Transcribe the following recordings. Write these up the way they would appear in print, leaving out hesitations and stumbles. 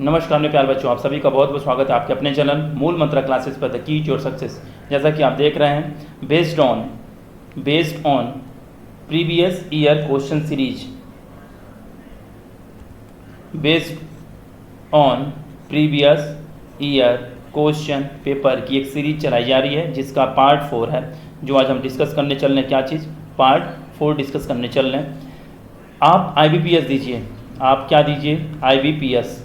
नमस्कार मेरे प्यारे बच्चों, आप सभी का बहुत बहुत स्वागत है आपके अपने चैनल मूल मंत्र क्लासेस पर the key to your success. जैसा कि आप देख रहे हैं, based on previous year question series, based on previous year question paper की एक सीरीज चलाई जा रही है जिसका पार्ट 4 है, जो आज हम डिस्कस करने चल रहे हैं। क्या चीज़? पार्ट 4 डिस्कस करने चल रहे हैं। आप IBPS दीजिए, आप क्या दीजिए? IBPS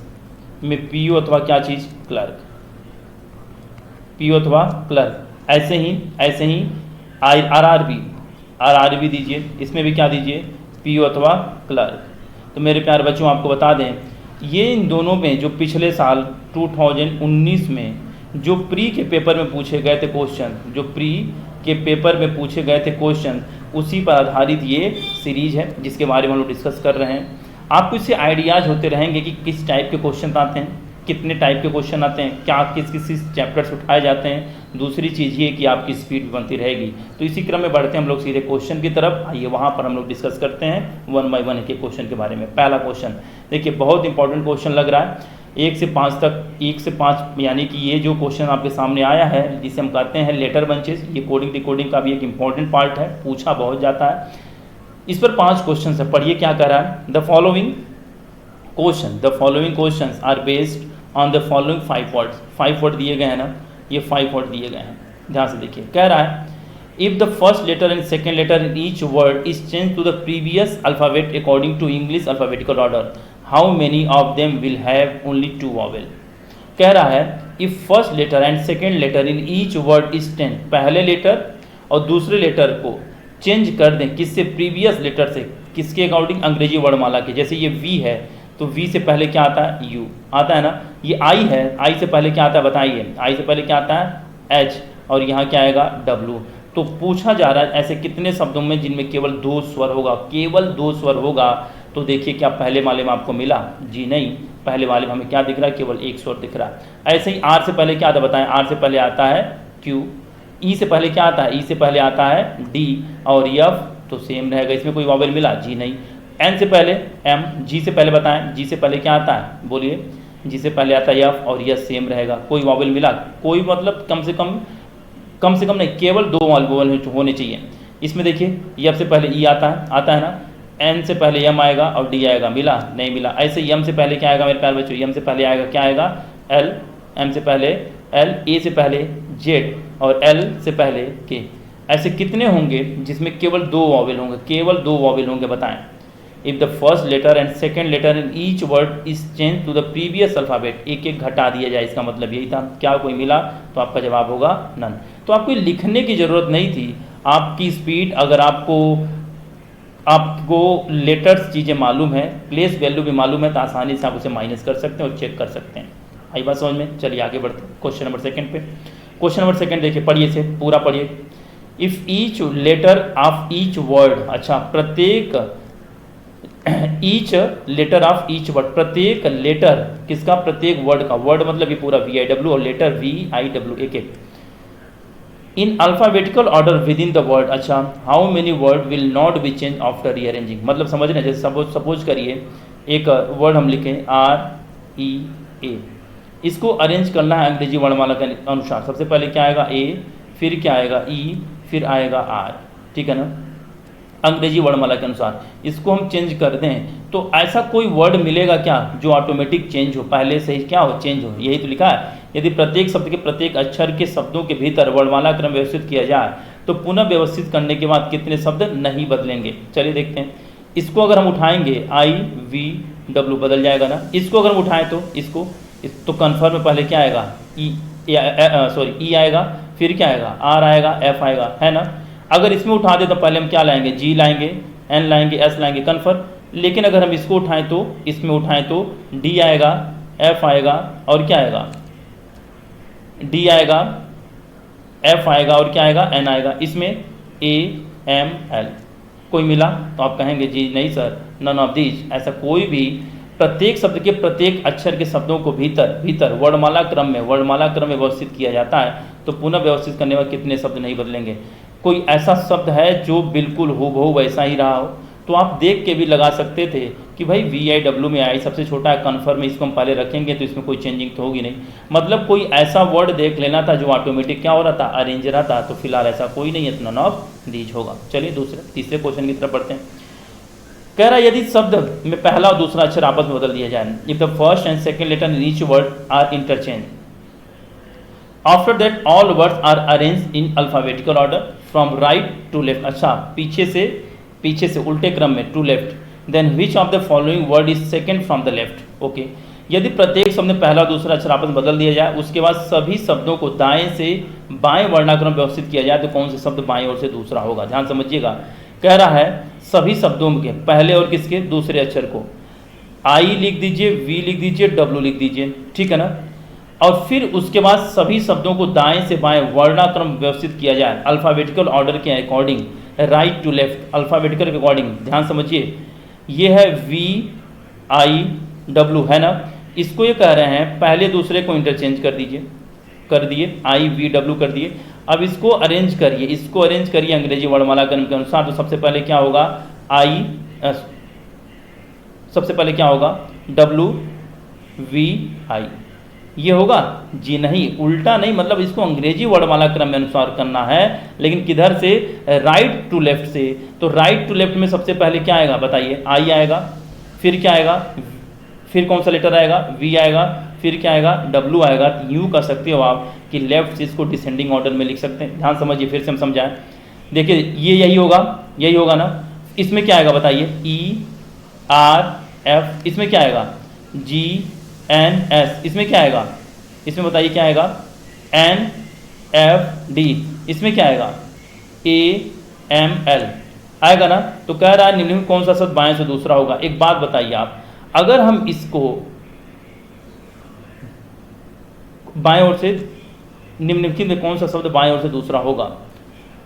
में PO अथवा क्या चीज़? क्लर्क, PO अथवा क्लर्क। ऐसे ही RRB दीजिए, इसमें भी क्या दीजिए? PO अथवा क्लर्क। तो मेरे प्यारे बच्चों, आपको बता दें, ये इन दोनों में जो पिछले साल 2019 में जो प्री के पेपर में पूछे गए थे क्वेश्चन, उसी पर आधारित ये सीरीज है जिसके बारे में हम लोग डिस्कस कर रहे हैं। आपको इससे आइडियाज़ होते रहेंगे कि किस टाइप के क्वेश्चन आते हैं, कितने टाइप के क्वेश्चन आते हैं, क्या किस चैप्टर से उठाए जाते हैं। दूसरी चीज़ ये कि आपकी स्पीड बनती रहेगी। तो इसी क्रम में बढ़ते हैं हम लोग सीधे क्वेश्चन की तरफ। आइए वहाँ पर हम लोग डिस्कस करते हैं 1 बाय 1 के क्वेश्चन के बारे में। पहला क्वेश्चन देखिए, बहुत इंपॉर्टेंट क्वेश्चन लग रहा है। 1 से 5 तक, 1 से 5 यानी कि ये जो क्वेश्चन आपके सामने आया है जिसे हम कहते हैं लेटर बंचेस, ये कोडिंग डिकोडिंग का भी एक इंपॉर्टेंट पार्ट है, पूछा बहुत जाता है। इस पर 5 क्वेश्चन है, पढ़िए क्या कह रहा है। The following questions are based on the following 5 words. 5 word दिए गए हैं ना, ये 5 वर्ड दिए गए हैं, ध्यान से देखिए। कह रहा है, if the first letter and second letter in each word is change to the previous alphabet according to English alphabetical order, how many of them will have only 2 vowel. कह रहा है, if first letter and second letter in each word is change, पहले letter और दूसरे letter को change कर दें, किससे? प्रीवियस लेटर से। किसके अकॉर्डिंग? अंग्रेजी वर्णमाला के। जैसे ये V है तो V से पहले क्या आता है? U आता है ना। ये I है, I से पहले क्या आता है बताइए? I से पहले क्या आता है? H, और यहाँ क्या आएगा? W। तो पूछा जा रहा है ऐसे कितने शब्दों में जिनमें केवल 2 स्वर होगा, केवल 2 स्वर होगा। तो देखिए क्या पहले वाले में आपको मिला? जी नहीं, पहले वाले में हमें क्या दिख रहा है? केवल 1 स्वर दिख रहा है। ऐसे ही R से पहले क्या आता है बताएं? R से पहले आता है Q। E से पहले क्या आता है? E से पहले आता है D, और F तो सेम रहेगा, इसमें कोई वॉवेल मिला? जी नहीं। N से पहले M, G से पहले बताएं, G से पहले क्या आता है? बोलिए। G से पहले आता है F, और यह सेम रहेगा, कोई वॉवेल मिला? कोई, मतलब कम से कम नहीं, केवल 2 वॉवेल होने चाहिए। इसमें देखिए, F से पहले E आता है ना, N से पहले M आएगा और D आएगा, मिला? नहीं मिला। ऐसे M से पहले क्या आएगा मेरे प्यारे बच्चों? M से पहले आएगा क्या आएगा? L, M से पहले L, A से पहले Z, और L से पहले K। ऐसे कितने होंगे जिसमें केवल 2 वॉवेल होंगे? केवल 2 वॉवेल होंगे, बताएं। If the first letter and second letter in each word is change to the previous alphabet, एक एक घटा दिया जाए, इसका मतलब यही था। क्या कोई मिला? तो आपका जवाब होगा नन। तो आपको लिखने की ज़रूरत नहीं थी। आपकी स्पीड, अगर आपको लेटर्स चीज़ें मालूम है, प्लेस वैल्यू भी मालूम है, तो आसानी से आप उसे माइनस कर सकते हैं और चेक कर सकते हैं। आई बात समझ में? चलिए आगे बढ़ते हैं क्वेश्चन नंबर 2 पे। क्वेश्चन नंबर 2 देखिए, पढ़िए से पूरा पढ़िए। If each letter of each word, अच्छा प्रत्येक each letter of each word, प्रत्येक लेटर किसका? प्रत्येक वर्ड का। वर्ड मतलब ये पूरा VIW, और लेटर VIW एक एक। In alphabetical order within the word, अच्छा how many word will not be change after rearranging. मतलब समझ रहे हैं, जैसे सपोज करिए एक वर्ड हम लिखें REA, इसको अरेंज करना है अंग्रेजी वर्णमाला के अनुसार। सबसे पहले क्या आएगा? A, फिर क्या आएगा? E, फिर आएगा R, ठीक है ना, अंग्रेजी वर्णमाला के अनुसार। इसको हम चेंज कर दें तो ऐसा कोई वर्ड मिलेगा क्या जो ऑटोमेटिक चेंज हो, पहले से ही क्या हो? चेंज हो। यही तो लिखा है। यदि प्रत्येक शब्द के प्रत्येक अक्षर के शब्दों के भीतर वर्णमाला क्रम व्यवस्थित किया जाए तो पुनः व्यवस्थित करने के बाद कितने शब्द नहीं बदलेंगे? चलिए देखते हैं। इसको अगर हम उठाएंगे IVW बदल जाएगा ना। इसको अगर हम उठाएं तो इसको तो कन्फर्म में पहले क्या आएगा? E आएगा, फिर क्या आएगा? R आएगा, F आएगा, है ना। अगर इसमें उठा दे तो पहले हम क्या लाएंगे? G लाएंगे, N लाएंगे, S लाएंगे, कन्फर्म। लेकिन अगर हम इसको उठाएं तो, इसमें उठाएं तो D आएगा, F आएगा, और क्या आएगा? D आएगा, F आएगा, और क्या आएगा? N आएगा। इसमें AML कोई मिला? तो आप कहेंगे जी नहीं सर, नन ऑफ दीज। ऐसा कोई भी प्रत्येक शब्द के प्रत्येक अक्षर के शब्दों को भीतर वर्णमाला क्रम में व्यवस्थित किया जाता है तो पुनः व्यवस्थित करने में कितने शब्द नहीं बदलेंगे? कोई ऐसा शब्द है जो बिल्कुल हूबहू वैसा ही रहा हो? तो आप देख के भी लगा सकते थे कि भाई VIW में आई सबसे छोटा है, कन्फर्म है, इसको हम पहले रखेंगे तो इसमें कोई चेंजिंग तो होगी नहीं। मतलब कोई ऐसा वर्ड देख लेना था जो ऑटोमेटिक क्या हो रहा था, अरेंज रहा था। तो फिलहाल ऐसा कोई नहीं है, नन ऑफ दीज होगा। चलिए तीसरे क्वेश्चन की तरफ बढ़ते हैं। कह रहा है यदि शब्द में पहला और दूसरा अक्षर आपस में बदल दिया जाए, if the first and second letter in each word are interchange, after that all words are arrange in alphabetical order from right to left. अच्छा, पीछे से उल्टे क्रम में, to left, then which of the following word is second from the left. Okay, यदि प्रत्येक शब्द में पहला और दूसरा अक्षर आपस में बदल दिया जाए, उसके बाद सभी शब्दों को दाएं से बाएं वर्णाक्रम व्यवस्थित किया जाए, तो कौन से शब्द बाएं ओर से दूसरा होगा। ध्यान समझिएगा, कह रहा है सभी शब्दों के पहले और किसके दूसरे अक्षर को आई लिख दीजिए, वी लिख दीजिए, डब्ल्यू लिख दीजिए, ठीक है ना। और फिर उसके बाद सभी शब्दों को दाएं से बाएं वर्णाक्रम व्यवस्थित किया जाए अल्फाबेटिकल ऑर्डर के according, right to left, alphabetical के अकॉर्डिंग। ध्यान समझिए, ये है VIW है ना, इसको ये कह रहे हैं पहले दूसरे को इंटरचेंज कर दिए, IVW कर दिए। अब इसको अरेंज करिए अंग्रेजी वर्णमाला क्रम के अनुसार। तो सबसे पहले क्या होगा, WVI, ये होगा जी नहीं, उल्टा नहीं, मतलब इसको अंग्रेजी वर्णमाला क्रम में अनुसार करना है, लेकिन किधर से, राइट टू लेफ्ट से। तो राइट टू लेफ्ट में सबसे पहले क्या आएगा बताइए, आई आएगा, फिर क्या आएगा, फिर कौन सा लेटर आएगा, V आएगा, फिर क्या आएगा, W आएगा। यूँ कर सकते हो आप कि लेफ्ट से इसको डिसेंडिंग ऑर्डर में लिख सकते हैं। ध्यान समझिए, फिर से हम समझाएं। देखिए ये यही होगा ना। इसमें क्या आएगा बताइए, ERF, इसमें क्या आएगा, GNS, इसमें क्या आएगा, इसमें बताइए क्या आएगा, NFD, इसमें क्या आएगा, AML आएगा ना। तो कह रहा है निम्नलिखित कौन सा शब्द बाएं से दूसरा होगा। एक बात बताइए आप, अगर हम इसको बाएं ओर से, निम्नलिखित में कौन सा शब्द बाएं ओर से दूसरा होगा,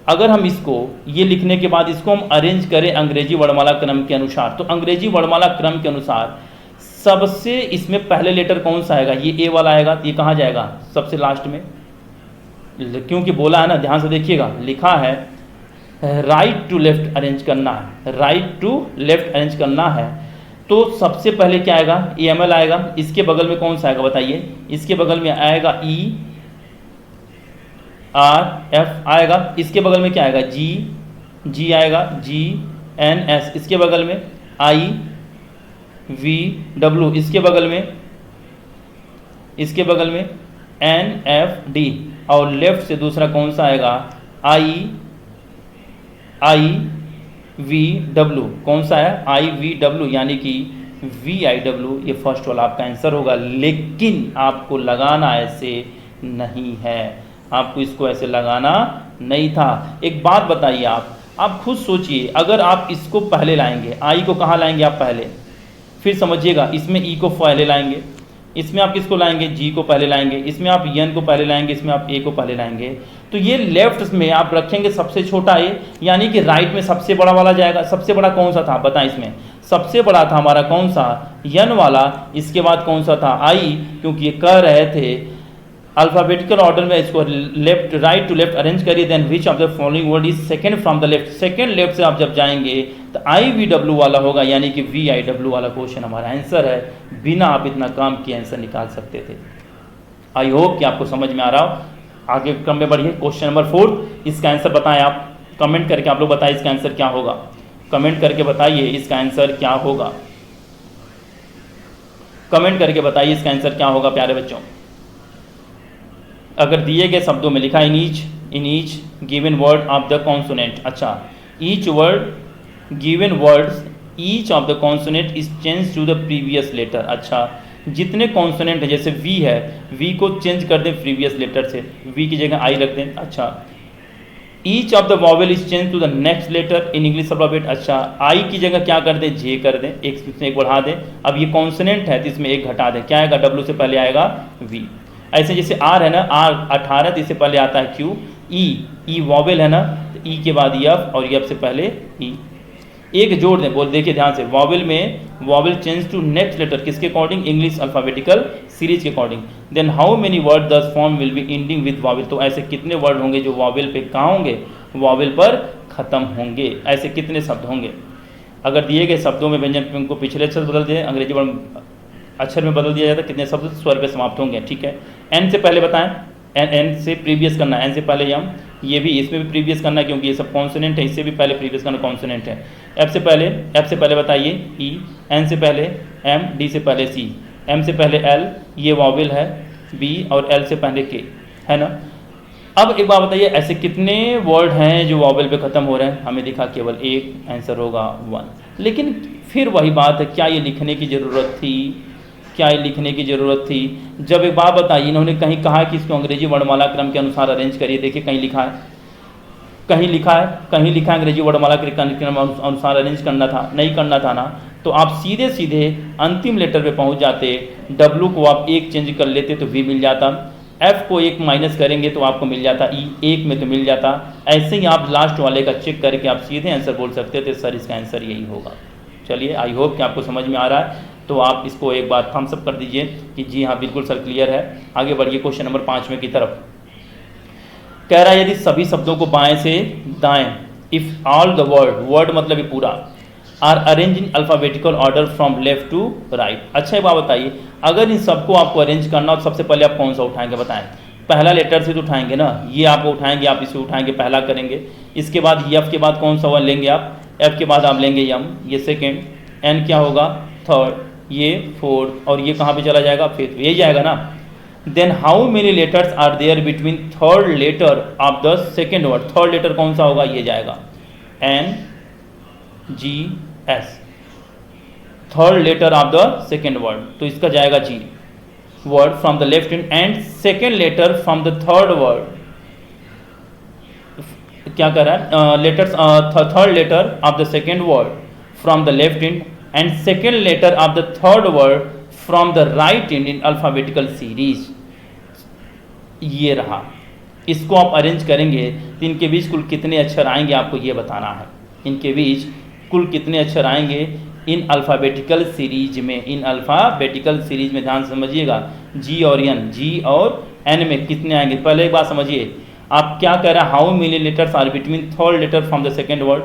अगर हम इसको ये लिखने के बाद इसको हम अरेंज करें अंग्रेजी वर्णमाला क्रम के अनुसार, तो अंग्रेजी वर्णमाला क्रम के अनुसार सबसे इसमें पहले लेटर कौन सा आएगा, ये A वाला आएगा। ये कहाँ जाएगा, सबसे लास्ट में, क्योंकि बोला है ना, ध्यान से देखिएगा, लिखा है राइट टू लेफ्ट अरेंज करना है, राइट टू लेफ्ट अरेंज करना है। तो सबसे पहले क्या आएगा, AML आएगा। इसके बगल में कौन सा आएगा बताइए, इसके बगल में आएगा ERF आएगा। इसके बगल में क्या आएगा, G आएगा, GNS। इसके बगल में IVW। इसके बगल में NFD। और लेफ्ट से दूसरा कौन सा आएगा, IVW। कौन सा है, IVW, यानी कि VIW। ये फर्स्ट वाला आपका आंसर होगा। लेकिन आपको लगाना ऐसे नहीं है, आपको इसको ऐसे लगाना नहीं था। एक बात बताइए, आप खुद सोचिए, अगर आप इसको पहले लाएंगे, आई को कहाँ लाएंगे आप पहले, फिर समझिएगा, इसमें ई को पहले लाएंगे, इसमें आप किसको लाएंगे, जी को पहले लाएंगे, इसमें आप एन को पहले लाएंगे, इसमें आप ए को पहले लाएंगे। तो ये लेफ्ट में आप रखेंगे सबसे छोटा ए, यानी कि राइट में सबसे बड़ा वाला जाएगा। सबसे बड़ा कौन सा था बताएं, इसमें सबसे बड़ा था हमारा कौन सा, एन वाला। इसके बाद कौन सा था, आई, क्योंकि ये कह रहे थे अल्फाबेटिकल ऑर्डर में इसको left, right to left arrange करिए, then which of the following word is second from the left. Second left से आप जब जाएंगे तो IVW वाला होगा, यानी कि VIW वाला क्वेश्चन हमारा आंसर है। बिना आप इतना काम किए आंसर निकाल सकते थे। आई होप कि आपको समझ में आ रहा हो। आगे क्रम में बढ़िए, क्वेश्चन नंबर 4, इसका आंसर बताएं आप, कमेंट करके आप लोग बताइए इसका आंसर क्या होगा। कमेंट करके बताइए इसका आंसर क्या होगा, कमेंट करके बताइए इसका आंसर क्या होगा प्यारे बच्चों। अगर दिए गए शब्दों में लिखा in each given word of the consonant. अच्छा, each word given words each of the consonant is change to the previous letter. अच्छा, जितने कॉन्सोनेंट है, जैसे वी है, वी को चेंज कर दें प्रीवियस लेटर से, वी की जगह आई रख दें। अच्छा, each of the vowel is change to the next letter in English alphabet. अच्छा, आई की जगह क्या कर दें, जे कर दें, एक बढ़ा दें। अब ये कॉन्सोनेंट है तो इसमें एक घटा दें, क्या आएगा, डब्ल्यू से पहले आएगा वी। ऐसे जैसे आर है ना, आर 18 तो इससे पहले आता है क्यू। ई वॉवेल है ना, तो ई के बाद एफ और एफ से पहले ई। एक जोड़ दें, बोल देखिए ध्यान से, वॉवेल में vowel change to next letter किसके अकॉर्डिंग, इंग्लिश अल्फाबेटिकल सीरीज के according. Then how many word thus form will be ending with vowel. तो ऐसे कितने वर्ड होंगे जो वॉवेल पे कहाँ होंगे, वॉवेल पर खत्म होंगे, ऐसे कितने शब्द होंगे। अगर दिए गए शब्दों में व्यंजन को पिछले अक्षर बदल दें, अंग्रेजी वर्ण अक्षर में बदल दिया जाता है, कितने शब्द स्वर पे समाप्त होंगे। ठीक है, एन से पहले बताएं, एन से प्रीवियस करना है, एन से पहले यम, ये भी इसमें भी प्रीवियस करना है क्योंकि ये सब कॉन्सोनेंट है, इससे भी पहले प्रीवियस करना कॉन्सोनेंट है। एफ से पहले बताइए ई, एन से पहले एम, डी से पहले सी, एम से पहले एल, ये वॉवेल है बी, और एल से पहले के, है ना। अब एक बात बताइए, ऐसे कितने वर्ड हैं जो वॉवेल पे ख़त्म हो रहे हैं? हमें दिखा केवल एक, आंसर होगा 1। लेकिन फिर वही बात है, क्या ये लिखने की ज़रूरत थी? क्या ये लिखने की ज़रूरत थी? जब एक बात बताइए, इन्होंने कहीं कहा कि इसको अंग्रेजी वर्णमाला क्रम के अनुसार अरेंज करिए, देखिए कहीं लिखा है, कहीं लिखा है अंग्रेजी वर्णमाला के क्रम अनुसार अरेंज करना था, नहीं करना था ना। तो आप सीधे सीधे अंतिम लेटर पे पहुंच जाते, डब्ल्यू को आप एक चेंज कर लेते तो वी मिल जाता, एफ को एक माइनस करेंगे तो आपको मिल जाता ई, एक में तो मिल जाता। ऐसे ही आप लास्ट वाले का चेक करके आप सीधे आंसर बोल सकते थे, सर इसका आंसर यही होगा। चलिए, आई होप कि आपको समझ में आ रहा है। तो आप इसको एक बार थम्स अप कर दीजिए कि जी हाँ बिल्कुल सर क्लियर है। आगे बढ़िए क्वेश्चन नंबर 5 में की तरफ। कह रहा है यदि सभी शब्दों को बाएं से दाएं, इफ ऑल द वर्ड मतलब ये पूरा, are arrange in alphabetical order from left to right. अच्छा एक बात बताइए, अगर इन सबको आपको अरेंज करना हो, सबसे पहले आप कौन सा उठाएंगे बताएं? पहला लेटर से तो उठाएंगे ना, ये आप उठाएंगे, आप इसे उठाएंगे, पहला करेंगे। इसके बाद एफ के बाद कौन सा वन लेंगे आप? एफ के बाद आप लेंगे यम, ये सेकेंड, एन क्या होगा? थर्ड, ये फोर्थ, और ये कहाँ पे चला जाएगा? फिफ्थ, यही जाएगा ना। Then how many letters are there between third letter of the second word? Third letter कौन सा होगा? ये जाएगा N G S, third letter of the second word, तो इसका जाएगा G word from the left hand, and second letter from the third word, क्या कर रहा है? Letters third letter of the second word from the left hand and second letter of the third word from the right hand in alphabetical series. ये रहा, इसको आप arrange करेंगे तो इनके बीच कुल कितने अक्षर आएंगे आपको ये बताना है। इनके बीच कुल कितने अक्षर आएंगे इन अल्फ़ाबेटिकल सीरीज में? इन अल्फ़ाबेटिकल सीरीज में ध्यान समझिएगा, जी और एन, जी और एन में कितने आएंगे? पहले एक बात समझिए, आप क्या कह रहे हैं? How many letters are between third letter from the second word,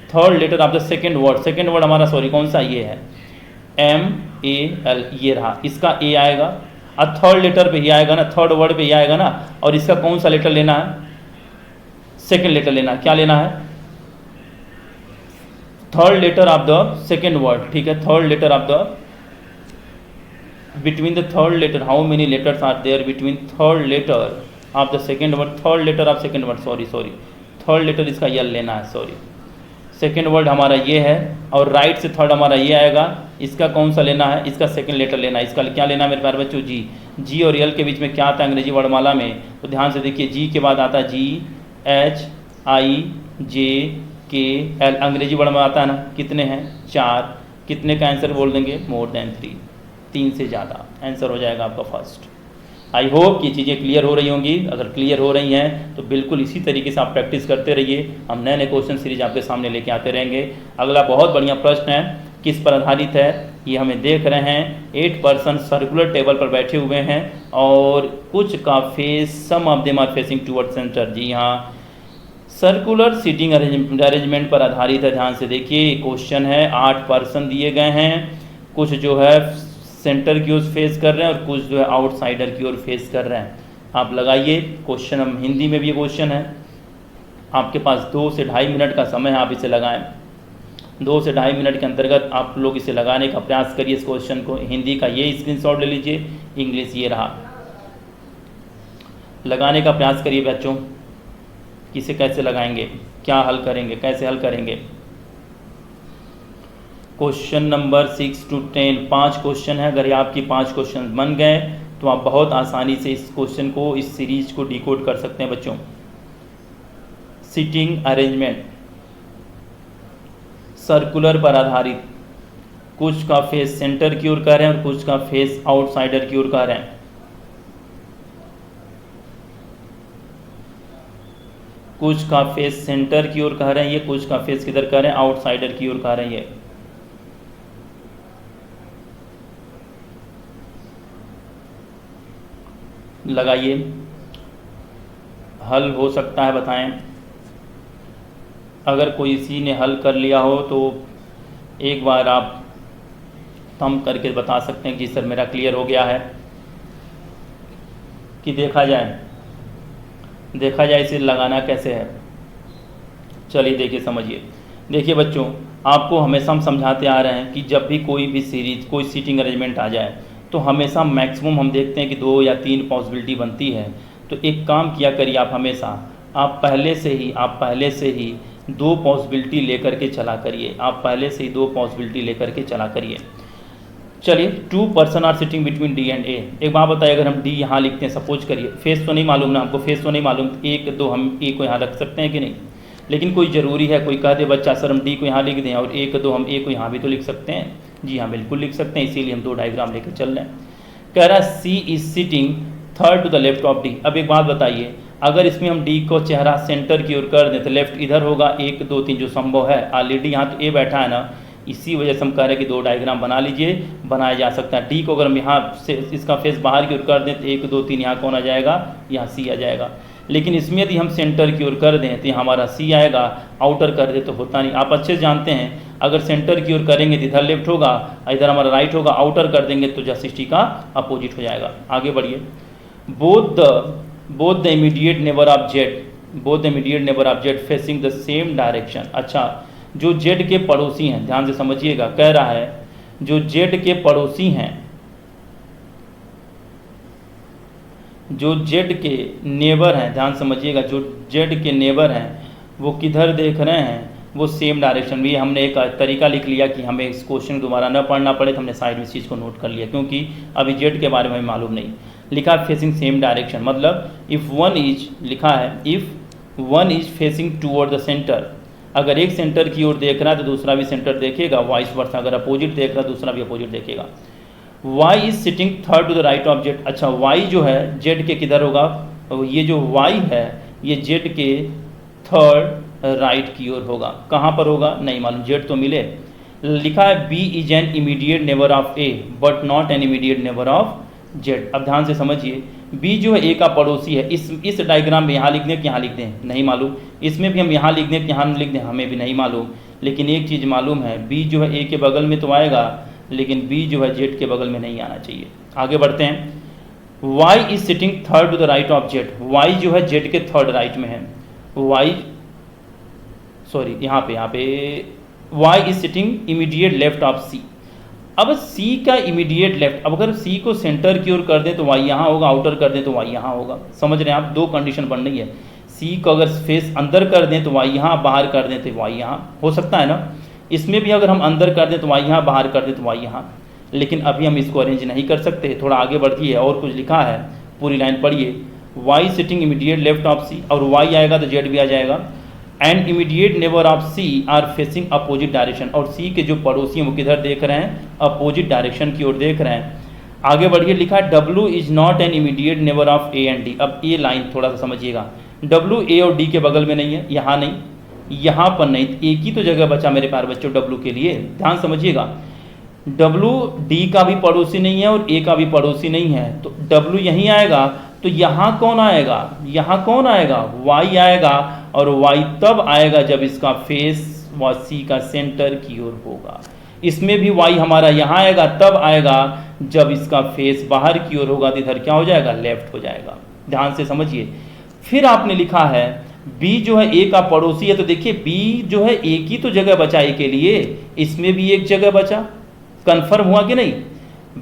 third letter of the second word हमारा सॉरी कौन सा? ये है एम ए एल, ये रहा, इसका ए आएगा, और थर्ड लेटर पे ही आएगा ना, थर्ड वर्ड पे ही आएगा ना। और इसका कौन सा लेटर लेना है? सेकेंड लेटर लेना है। क्या लेना है? Third letter of the second word, ठीक है, third letter of the between the third letter, how many letters are there between third letter of the second word, third letter of second word, sorry third letter इसका L लेना है, sorry second word हमारा ये है, और right से third हमारा ये आएगा, इसका कौन सा लेना है? इसका सेकेंड लेटर लेना है। इसका क्या लेना है मेरे प्यारे बच्चों? जी। जी और यल के बीच में क्या आता है अंग्रेजी वर्णमाला में? तो ध्यान से देखिए, जी के बाद आता है जी एच आई जे के एल, अंग्रेजी वर्णमाला आता है ना, कितने हैं? 4। कितने का आंसर बोल देंगे? मोर देन 3, 3 से ज़्यादा आंसर हो जाएगा आपका फर्स्ट। आई होप ये चीज़ें क्लियर हो रही होंगी। अगर क्लियर हो रही हैं तो बिल्कुल इसी तरीके से आप प्रैक्टिस करते रहिए। हम नए नए क्वेश्चन सीरीज आपके सामने लेके आते रहेंगे। अगला बहुत बढ़िया प्रश्न है, किस पर आधारित है ये हमें देख रहे हैं। 8 पर्सन सर्कुलर टेबल पर बैठे हुए हैं और कुछ का face, some of them are facing toward centre. जी हाँ, सर्कुलर सीटिंग अरेंजमेंट पर आधारित है। ध्यान से देखिए, क्वेश्चन है, 8 पर्सन दिए गए हैं, कुछ जो है सेंटर की ओर फेस कर रहे हैं और कुछ जो है आउटसाइडर की ओर फेस कर रहे हैं। आप लगाइए क्वेश्चन, हम हिंदी में भी क्वेश्चन है, आपके पास 2 से 2.5 मिनट का समय है, आप इसे लगाएं। 2 से 2.5 मिनट के अंतर्गत आप लोग इसे लगाने का प्रयास करिए। इस क्वेश्चन को हिंदी का ये स्क्रीनशॉट ले लीजिए, इंग्लिश ये रहा, लगाने का प्रयास करिए बच्चों। किसे कैसे लगाएंगे, क्या हल करेंगे, कैसे हल करेंगे। क्वेश्चन नंबर 6 to 10 5 क्वेश्चन है। अगर ये आपकी 5 क्वेश्चन बन गए तो आप बहुत आसानी से इस क्वेश्चन को, इस सीरीज को डिकोड कर सकते हैं बच्चों। सीटिंग अरेंजमेंट सर्कुलर पर आधारित, कुछ का फेस सेंटर की ओर कर रहे हैं और कुछ का फेस आउटसाइडर की ओर कर रहे हैं। कुछ का फेस सेंटर की ओर कह रहे हैं ये, कुछ का फेस किधर कह रहे हैं? आउटसाइडर की ओर कह रहे हैं ये। लगाइए, हल हो सकता है, बताएं। अगर कोई इसी ने हल कर लिया हो तो एक बार आप थंब करके बता सकते हैं कि सर मेरा क्लियर हो गया है, कि देखा जाए इसे लगाना कैसे है। चलिए देखिए समझिए। देखिए बच्चों, आपको हमेशा हम समझाते आ रहे हैं कि जब भी कोई भी सीरीज कोई सीटिंग अरेंजमेंट आ जाए तो हमेशा मैक्सिमम हम देखते हैं कि 2 या 3 पॉसिबिलिटी बनती है। तो एक काम किया करिए, आप हमेशा आप पहले से ही 2 पॉसिबिलिटी लेकर के चला करिए। आप पहले से ही 2 पॉसिबिलिटी लेकर के चला करिए। चलिए 2 person are sitting between D and A. एक बात बताइए, अगर हम डी यहाँ लिखते हैं, सपोज करिए, फेस तो नहीं मालूम ना हमको, फेस तो नहीं मालूम, 1 2 हम ए को यहाँ रख सकते हैं कि नहीं? लेकिन कोई ज़रूरी है, कोई कह दे बच्चा सर हम डी को यहाँ लिख दें और 1 2 हम ए को यहाँ भी तो लिख सकते हैं। जी हाँ, बिल्कुल लिख सकते हैं, इसीलिए हम 2 डायग्राम लेकर चल रहे हैं। कह रहा है C is sitting third to the left of D. अब एक बात बताइए, अगर इसमें हम डी को चेहरा सेंटर की ओर कर दें तो लेफ्ट इधर होगा, 1 2 3 जो संभव है। ऑलरेडी यहाँ तो ए बैठा है ना, इसी वजह से हम कह रहे हैं कि 2 डायग्राम बना लीजिए, बनाया जा सकता है। डी को अगर हम यहाँ से इसका फेस बाहर की ओर कर दें तो 1 2 3 यहाँ कौन आ जाएगा? यहाँ सी आ जाएगा। लेकिन इसमें यदि हम सेंटर की ओर कर दें तो हमारा सी आएगा, आउटर कर दे तो होता नहीं। आप अच्छे से जानते हैं, अगर सेंटर की ओर करेंगे तो इधर लेफ्ट होगा, इधर हमारा राइट होगा, आउटर कर देंगे तो जस्ट टी का अपोजिट हो जाएगा। आगे बढ़िए। Both the immediate neighbour of Z facing the same direction. अच्छा, जो जेड के पड़ोसी हैं, ध्यान से समझिएगा, कह रहा है जो जेड के पड़ोसी हैं, जो जेड के नेबर हैं, ध्यान समझिएगा, जो जेड के नेबर हैं वो किधर देख रहे हैं? वो सेम डायरेक्शन। भी हमने एक तरीका लिख लिया कि हमें इस क्वेश्चन दोबारा न पढ़ना पड़े, तो हमने साइड में इस चीज़ को नोट कर लिया, क्योंकि अभी जेड के बारे में मालूम नहीं। लिखा फेसिंग सेम डायरेक्शन, मतलब इफ़ वन इज, लिखा है if one is facing toward the centre. अगर एक सेंटर की ओर देख रहा है तो दूसरा भी सेंटर देखेगा, वाइस वर्सा। अगर अपोजिट देख रहा है दूसरा भी अपोजिट देखेगा। y is sitting third to the right of Z. अच्छा, y जो है जेड के किधर होगा? ये जो y है ये जेड के थर्ड राइट की ओर होगा। कहाँ पर होगा? नहीं मालूम, जेड तो मिले। लिखा है b is an immediate neighbour of a but not an immediate neighbour of Z. अब ध्यान से समझिए, b जो है a का पड़ोसी है। इस डायग्राम में यहाँ लिख दें कि यहाँ लिख दें, नहीं मालूम। इसमें भी हम यहाँ लिख दें कि यहाँ लिख दें, हमें भी नहीं मालूम। लेकिन एक चीज़ मालूम है, b जो है a के बगल में तो आएगा, लेकिन b जो है जेड के बगल में नहीं आना चाहिए। आगे बढ़ते हैं। y is sitting third to the right of Z. y जो है जेड के थर्ड राइट में है। यहाँ पे y is sitting immediate left of c। अब c का इमीडिएट लेफ्ट, अब अगर c को सेंटर की ओर कर दें तो y यहाँ होगा, आउटर कर दें तो y यहाँ होगा। समझ रहे हैं आप? 2 कंडीशन बन रही है। c को अगर फेस अंदर कर दें तो y यहाँ, बाहर कर दें तो y यहाँ, हो सकता है ना? इसमें भी अगर हम अंदर कर दें तो y यहाँ, बाहर कर दें तो y यहाँ। लेकिन अभी हम इसको अरेंज नहीं कर सकते, थोड़ा आगे बढ़ती है और कुछ लिखा है, पूरी लाइन पढ़िए। y सिटिंग इमीडिएट लेफ्ट ऑफ c, और y आएगा तो z भी आ जाएगा। And immediate neighbour of c are facing opposite direction, और c के जो पड़ोसी हैं वो किधर देख रहे हैं? अपोजिट डायरेक्शन की ओर देख रहे हैं। आगे बढ़िए। लिखा है w is not an immediate neighbour of a and d। अब ये लाइन थोड़ा सा समझिएगा, w a और d के बगल में नहीं है, यहाँ नहीं, यहाँ पर नहीं, एक ही तो जगह बचा मेरे प्यारे बच्चों w के लिए। ध्यान समझिएगा, w d का भी पड़ोसी नहीं है और a का भी पड़ोसी नहीं है, तो w यहीं आएगा। तो यहाँ कौन आएगा? यहाँ कौन आएगा? y आएगा, और y तब आएगा जब इसका फेस व c का सेंटर की ओर होगा। इसमें भी y हमारा यहाँ आएगा, तब आएगा जब इसका फेस बाहर की ओर होगा, तो इधर क्या हो जाएगा? लेफ्ट हो जाएगा। ध्यान से समझिए। फिर आपने लिखा है b जो है a का पड़ोसी है, तो देखिए b जो है एक ही तो जगह बचा a के लिए, इसमें भी एक जगह बचा। कन्फर्म हुआ कि नहीं?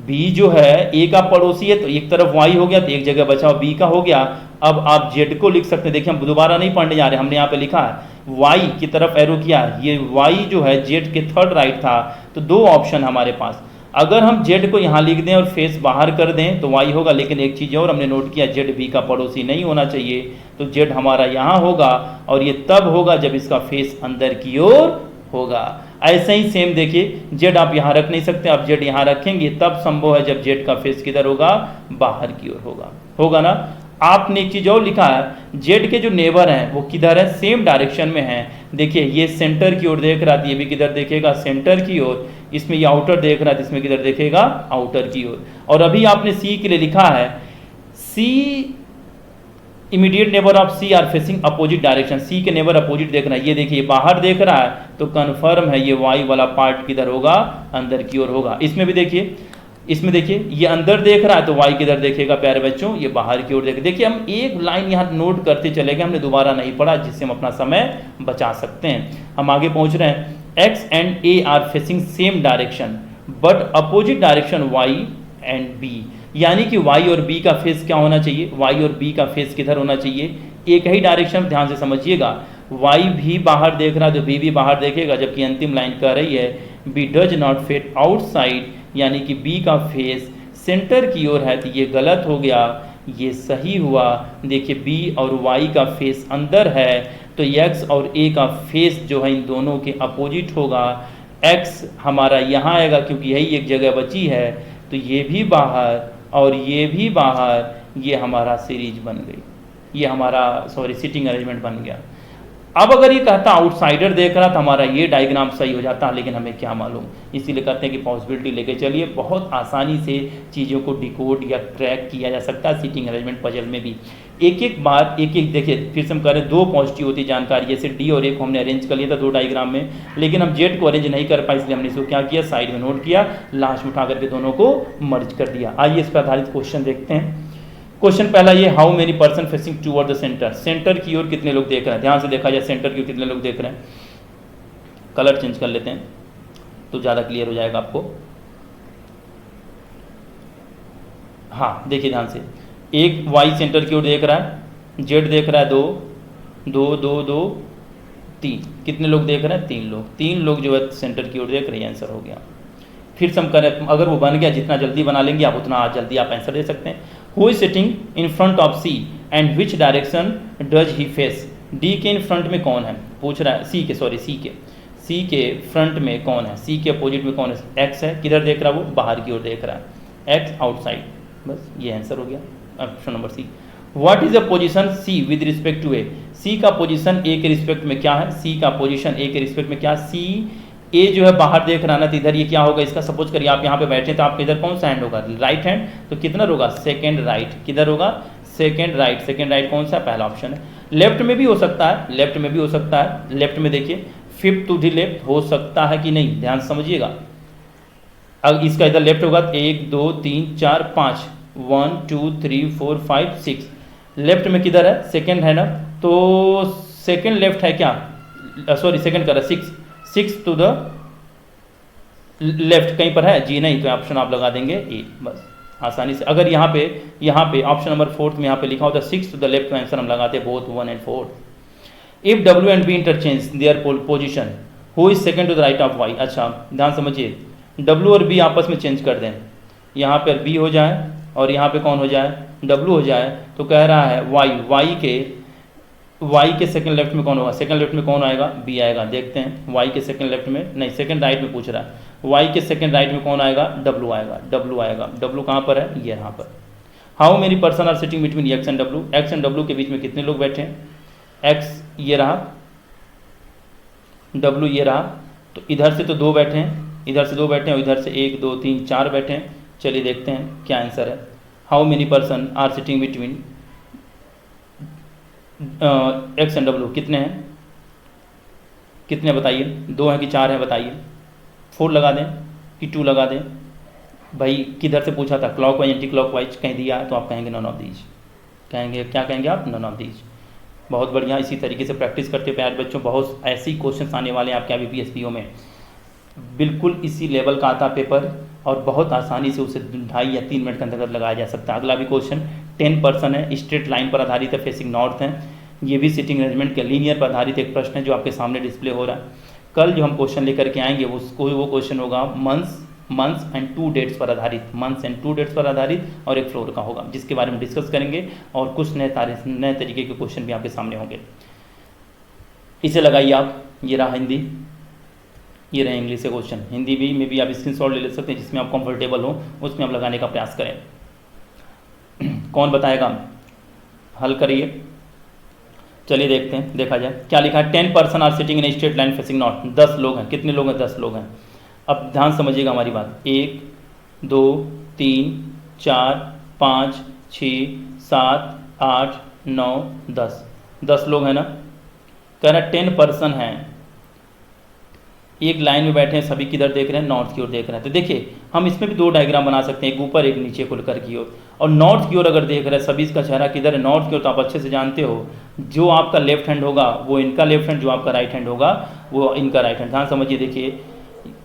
b जो है a का पड़ोसी है तो एक तरफ y हो गया, तो एक जगह बचा और b का हो गया। अब आप z को लिख सकते हैं। देखिए हम दोबारा नहीं पढ़ने जा रहे, हमने यहाँ पे लिखा है y की तरफ एरो किया, ये y जो है z के थर्ड राइट था, तो 2 ऑप्शन हमारे पास। अगर हम z को यहाँ लिख दें और फेस बाहर कर दें तो y होगा, लेकिन एक चीज़ और हमने नोट किया, z b का पड़ोसी नहीं होना चाहिए, तो z हमारा यहाँ होगा, और ये तब होगा जब इसका फेस अंदर की ओर होगा। ऐसे ही सेम देखिए, z आप यहाँ रख नहीं सकते, आप z यहाँ रखेंगे तब संभव है जब z का फेस किधर होगा? बाहर की ओर होगा ना? आपने एक चीज़ और लिखा है, जेड के जो नेबर हैं वो किधर है? सेम डायरेक्शन में हैं। देखिए ये सेंटर की ओर देख रहा था, ये भी किधर देखेगा? सेंटर की ओर। इसमें ये आउटर देख रहा था, इसमें किधर देखेगा? आउटर की ओर। और अभी आपने सी के लिए लिखा है, C immediate neighbour of C are facing opposite direction, C के नेबर अपोजिट देख रहा है, ये देखिए बाहर देख रहा है तो कन्फर्म है ये वाई वाला पार्ट किधर होगा, अंदर की ओर होगा। इसमें भी देखिए, इसमें देखिए ये अंदर देख रहा है तो वाई किधर देखेगा प्यारे बच्चों, ये बाहर की ओर देखेगा। देखिए हम एक लाइन यहाँ नोट करते चले गए, हमने दोबारा नहीं पढ़ा, जिससे हम अपना समय बचा सकते हैं। हम आगे पहुंच रहे हैं, X and A are facing same direction but opposite direction Y and B, यानी कि y और b का फेस क्या होना चाहिए, y और b का फेस किधर होना चाहिए, एक ही डायरेक्शन, ध्यान से समझिएगा। y भी बाहर देख रहा है तो b भी बाहर देखेगा, जबकि अंतिम लाइन कह रही है b does not face outside, यानी कि b का फेस सेंटर की ओर है, तो ये गलत हो गया, ये सही हुआ। देखिए b और y का फेस अंदर है तो x और a का फेस जो है इन दोनों के अपोजिट होगा। x हमारा यहाँ आएगा क्योंकि यही एक जगह बची है, तो ये भी बाहर और ये भी बाहर, ये हमारा सीरीज बन गई, ये हमारा सीटिंग अरेंजमेंट बन गया। अब अगर ये कहता आउटसाइडर देख रहा तो हमारा ये डायग्राम सही हो जाता, लेकिन हमें क्या मालूम, इसीलिए कहते हैं कि पॉसिबिलिटी लेके चलिए। बहुत आसानी से चीज़ों को डिकोड या ट्रैक किया जा सकता है सीटिंग अरेंजमेंट पजल में भी। एक एक बार एक एक देखिए, फिर से हम कह रहे हैं दो पॉजिटिव होती जानकारी, जैसे डी और ए को हमने अरेंज कर लिया था दो डायग्राम में, लेकिन हम जेड को अरेंज नहीं कर पाए, इसलिए हमने इसको क्या किया, साइड में नोट किया, लास्ट में उठा करके दोनों को मर्ज कर दिया। आइए इस पर आधारित क्वेश्चन देखते हैं। क्वेश्चन पहला ये, how many person facing toward the centre, centre की ओर कितने लोग देख रहे हैं, ध्यान से देखा जाए सेंटर की ओर कितने लोग देख रहे हैं। कलर चेंज कर लेते हैं तो ज़्यादा क्लियर हो जाएगा आपको। हाँ देखिए ध्यान से, एक वाई सेंटर की ओर देख रहा है, जेड देख रहा है दो दो दो दो तीन, कितने लोग देख रहे हैं, तीन लोग, तीन लोग जो है सेंटर की ओर देख रहे हैं, आंसर हो गया। फिर से हम करें, अगर वो बन गया, जितना जल्दी बना लेंगे आप उतना जल्दी आप आंसर दे सकते हैं। Who is sitting in front of C and which direction does he face, D के इन फ्रंट में कौन है पूछ रहा है, सी के फ्रंट में कौन है, सी के अपोजिट में कौन है, एक्स है, किधर देख रहा है वो, बाहर की ओर देख रहा है, एक्स आउटसाइड, बस ये आंसर हो गया option number C. What is the position C with respect to A, C का पोजीशन ए के रिस्पेक्ट में क्या है, सी का पोजीशन ए के रिस्पेक्ट में क्या, सी ए जो है बाहर देख रहा ना, तो इधर ये क्या होगा इसका, सपोज करिए आप यहाँ पे बैठे तो आपका इधर कौन सा हैंड होगा, राइट हैंड, तो कितना होगा, सेकेंड राइट, किधर होगा, सेकेंड राइट, सेकेंड राइट कौन सा, पहला ऑप्शन है। लेफ्ट में भी हो सकता है, लेफ्ट में भी हो सकता है, लेफ्ट में देखिए फिफ्थ टू द लेफ्ट हो सकता है कि नहीं, ध्यान समझिएगा। अब इसका इधर लेफ्ट होगा 1 2 3 4 5, 1 2 3 4 5 6, लेफ्ट में किधर है, सेकेंड है ना, तो सेकेंड लेफ्ट है क्या, सॉरी सेकेंड कर रहा है, 6 टू द लेफ्ट कहीं पर है जी, नहीं, तो ऑप्शन आप लगा देंगे ए, बस आसानी से। अगर यहाँ पे ऑप्शन नंबर 4 में यहाँ पे लिखा होता 6 टू द लेफ्ट, तो आंसर हम लगाते both 1 and 4। If W and B interchange their position, who is second to the right of Y, अच्छा ध्यान समझिए, डब्ल्यू और बी आपस में चेंज कर दें, यहाँ पर बी हो जाए और यहाँ पे कौन हो जाए, डब्ल्यू हो जाए, तो कह रहा है वाई के सेकंड लेफ्ट में कौन होगा, सेकंड लेफ्ट में कौन आएगा, बी आएगा। देखते हैं वाई के सेकंड लेफ्ट में, नहीं सेकंड राइट में पूछ रहा है, वाई के सेकंड राइट में कौन आएगा, डब्ल्यू आएगा, डब्ल्यू कहाँ पर है, ये यहाँ पर। How many person are sitting between X and W, X and W के बीच में कितने लोग बैठे हैं, एक्स ये रहा, डब्ल्यू ये रहा, तो इधर से तो दो बैठे हैं, इधर से दो बैठे हैं, इधर से 1 2 3 4 बैठे हैं। चलिए देखते हैं क्या आंसर है। How many person are sitting between X and W, कितने हैं, कितने बताइए, 2 हैं कि 4 हैं बताइए, 4 लगा दें कि 2 लगा दें, भाई किधर से पूछा था, clock wise anti clock wise कहीं दिया तो आप कहेंगे नॉन ऑफ दीज, कहेंगे क्या कहेंगे आप, नॉन ऑफ दीज। बहुत बढ़िया, इसी तरीके से प्रैक्टिस करते प्यारे बच्चों, बहुत ऐसे ही क्वेश्चन आने वाले हैं आपके अभी PSPO में, बिल्कुल इसी लेवल का आता पेपर और बहुत आसानी से उसे 2.5 या 3 मिनट के अंतर्गत लगाया जा सकता है। अगला भी क्वेश्चन 10 पर्सन है, स्ट्रेट लाइन पर आधारित है, फेसिंग नॉर्थ है, ये भी सिटिंग अरेंजमेंट के लीनियर पर आधारित एक प्रश्न है जो आपके सामने डिस्प्ले हो रहा है। कल जो हम क्वेश्चन लेकर के आएंगे वो क्वेश्चन होगा मंथ्स एंड 2 डेट्स पर आधारित, मंथ्स एंड 2 डेट्स पर आधारित, और एक फ्लोर का होगा जिसके बारे में डिस्कस करेंगे, और कुछ नए तरीके के क्वेश्चन भी आपके सामने होंगे। इसे लगाइए आप, ये रहा हिंदी, ये रहे इंग्लिश के क्वेश्चन, हिंदी भी में भी आप स्क्रीनशॉट ले सकते हैं, जिसमें आप कंफर्टेबल हो उसमें आप लगाने का प्रयास करें। कौन बताएगा, हल करिए। चलिए देखते हैं, देखा जाए क्या लिखा है। 10 person are sitting in straight line facing north, 10 लोग हैं, कितने लोग हैं, 10 लोग हैं। अब ध्यान समझिएगा हमारी बात, 1 2 3 4 5 6 7 8 9, 10, 10 लोग हैं ना। कह रहा है 10 पर्सन हैं, एक लाइन में बैठे हैं, सभी किधर देख रहे हैं, नॉर्थ की ओर देख रहे हैं। तो देखिए हम इसमें भी 2 डायग्राम बना सकते हैं, एक ऊपर एक नीचे खुलकर की ओर। और नॉर्थ की ओर अगर देख रहे हैं, सभी इसका चेहरा किधर है, नॉर्थ की ओर। तो आप अच्छे से जानते हो जो आपका लेफ्ट हैंड होगा वो इनका लेफ्ट हैंड, जो आपका राइट हैंड होगा वो इनका राइट हैंड। ध्यान समझिए, देखिए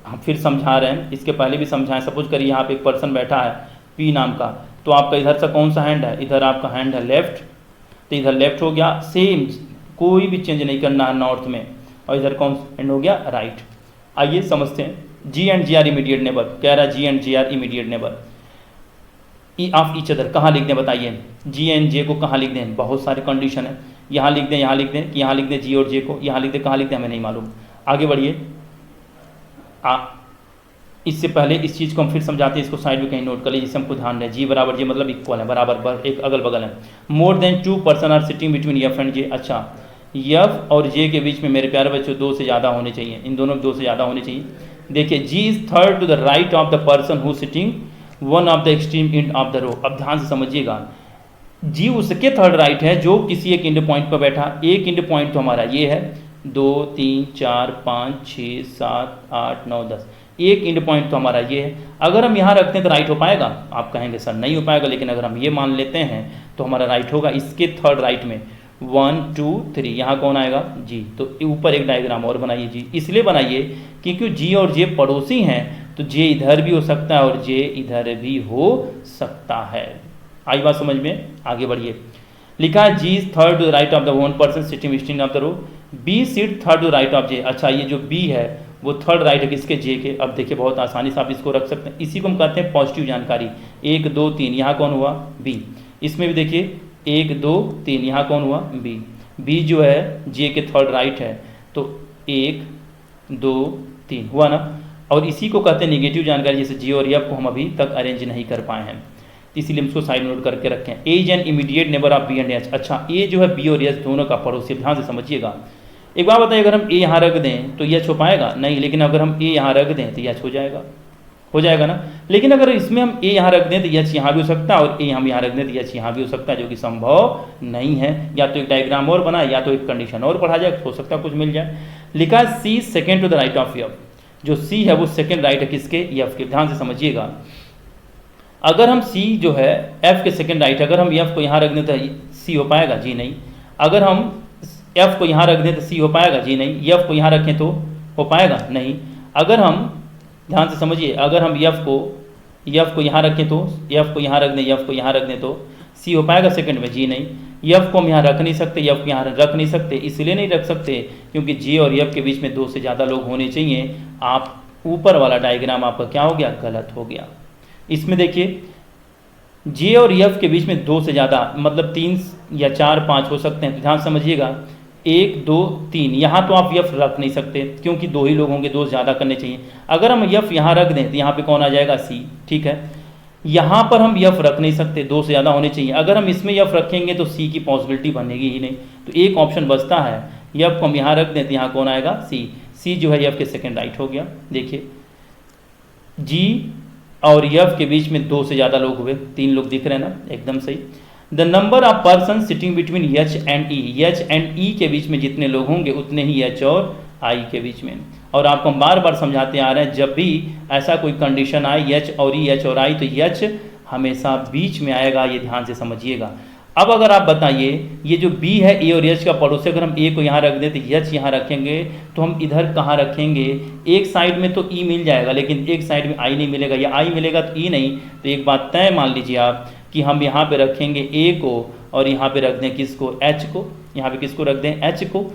हम फिर समझा रहे हैं, इसके पहले भी समझाएं। सपोज करिए यहाँ पे एक पर्सन बैठा है पी नाम का, तो आपका इधर से कौन सा हैंड है, इधर आपका हैंड है लेफ्ट, तो इधर लेफ्ट हो गया, सेम कोई भी चेंज नहीं करना है नॉर्थ में। और इधर कौन सा हैंड हो गया, राइट। आइए समझते हैं। G and G are immediate neighbour, कह रहा है G and G are immediate neighbour of each other. कहाँ लिख दें बताइए, जी एंड जे को कहाँ लिख दें, बहुत सारे कंडीशन है, यहाँ लिख दें, यहाँ लिख दें, कि यहाँ लिख दें जी और जे को, यहाँ लिख दें, कहाँ लिख दें हमें नहीं मालूम। आगे बढ़िए, इससे पहले इस चीज़ को हम फिर समझाते हैं, इसको साइड में कहीं नोट कर लीजिए जिससे हमको ध्यान रहे। जी बराबर जे मतलब इक्वल है, बराबर एक अगल बगल है। More than 2 person are sitting between F and J. अच्छा, एफ और जे के बीच में मेरे प्यारे बच्चों 2 से ज़्यादा होने चाहिए, इन दोनों में 2 से ज़्यादा होने चाहिए। देखिए G is third to the right of the person who sitting one of the extreme end of the row. अब ध्यान से समझिएगा, जी उसके थर्ड राइट है जो किसी एक इंड पॉइंट पर बैठा। एक इंड पॉइंट तो हमारा ये है, 2, 3, 4, 5, 6, 7, 8, 9, 10, एक इंड पॉइंट तो हमारा ये है। अगर हम यहाँ रखते हैं तो राइट हो पाएगा, आप कहेंगे सर नहीं हो पाएगा, लेकिन अगर हम ये मान लेते हैं तो हमारा राइट होगा। इसके थर्ड राइट में 1, 2, 3, यहाँ कौन आएगा, जी। तो ऊपर एक डायग्राम और बनाइए जी, इसलिए बनाइए क्योंकि जी और जे पड़ोसी हैं, तो जे इधर भी हो सकता है और जे इधर भी हो सकता है। आई बात समझ में, आगे बढ़िए। लिखा है G is third to the right of the one person sitting easting of the row, B seat third to right of J. अच्छा, ये जो बी है वो थर्ड राइट है किसके, जे के। अब देखिए बहुत आसानी से आप इसको रख सकते हैं, इसी को हम कहते हैं पॉजिटिव जानकारी। 1, 2, 3, यहाँ कौन हुआ, बी। इसमें भी देखिए 1, 2, 3, यहाँ कौन हुआ, बी। बी जो है जे के थर्ड राइट है, तो 1, 2, 3 हुआ ना। और इसी को कहते हैं निगेटिव जानकारी, जैसे जी और एफ को हम अभी तक अरेंज नहीं कर पाए हैं, इसीलिए हम इसको साइड नोट करके रखें। Edge and immediate neighbour of B and H. अच्छा, ए जो है बी और एच दोनों का पड़ोसी। ध्यान से समझिएगा, एक बात बताइए, अगर हम ए यहाँ रख दें तो एच हो पाएगा नहीं, लेकिन अगर हम ए यहाँ रख दें तो एच हो जाएगा ना। लेकिन अगर इसमें हम ए यहाँ रख दें तो एच यहाँ भी हो सकता है, और ए हम यहाँ रख दें तो एच यहाँ भी हो सकता है, जो कि संभव नहीं है। या तो एक डायग्राम और बनाए, या तो एक कंडीशन और पढ़ा जाए, हो सकता है कुछ मिल जाए। लिखा है C second to the right of F. जो सी है वो सेकेंड राइट है किसके, एफ के। ध्यान से समझिएगा, अगर हम सी जो है एफ के सेकेंड राइट, अगर हम एफ को यहाँ रख दें तो सी हो पाएगा, जी नहीं। अगर हम एफ को यहाँ रख दें तो सी हो पाएगा, जी नहीं। एफ को यहाँ रखें तो हो पाएगा, नहीं। अगर हम, ध्यान से समझिए, अगर हम एफ को यहाँ रखें तो, एफ को यहाँ रख दें, एफ को यहाँ रख दें तो सी हो पाएगा सेकंड में, जी नहीं। एफ को हम यहाँ रख नहीं सकते, एफ को यहाँ रख नहीं सकते, इसलिए नहीं रख सकते क्योंकि जे और एफ के बीच में 2 से ज़्यादा लोग होने चाहिए। आप ऊपर वाला डायग्राम आपका क्या हो गया, गलत हो गया। इसमें देखिए जे और एफ के बीच में 2 से ज़्यादा मतलब 3 या 4, 5 हो सकते हैं। तो ध्यान समझिएगा, 1, 2, 3, यहाँ तो आप एफ रख नहीं सकते क्योंकि 2 ही लोग होंगे, 2 से ज़्यादा करने चाहिए। अगर हम एफ यहाँ रख दें तो यहाँ पे कौन आ जाएगा, सी, ठीक है। यहाँ पर हम एफ रख नहीं सकते, 2 से ज़्यादा होने चाहिए। अगर हम इसमें एफ रखेंगे तो सी की पॉसिबिलिटी बनेगी ही नहीं, तो एक ऑप्शन बचता है, एफ को हम यहाँ रख दें तो यहाँ कौन आएगा, सी। सी जो है एफ के सेकेंड राइट हो गया। देखिए जी और एफ के बीच में 2 से ज़्यादा लोग हुए, 3 लोग दिख रहे हैं ना, एकदम सही। The number of person sitting between H and E, H and E के बीच में जितने लोग होंगे उतने ही एच और आई के बीच में। और आपको हम बार बार समझाते आ रहे हैं, जब भी ऐसा कोई कंडीशन आए एच और ई, एच और आई, तो एच हमेशा बीच में आएगा, ये ध्यान से समझिएगा। अब अगर आप बताइए, ये जो बी है ए और एच का पड़ोसी, अगर हम ए को यहाँ रख दें तो एच यहाँ रखेंगे, तो हम इधर कहाँ रखेंगे, एक साइड में तो ई मिल जाएगा लेकिन एक साइड में आई नहीं मिलेगा, या आई मिलेगा तो ई नहीं। तो एक बात तय मान लीजिए आप कि हम यहाँ पे रखेंगे ए को और यहाँ पे रख दें किसको, एच को। यहाँ पे किसको रख दें, एच को।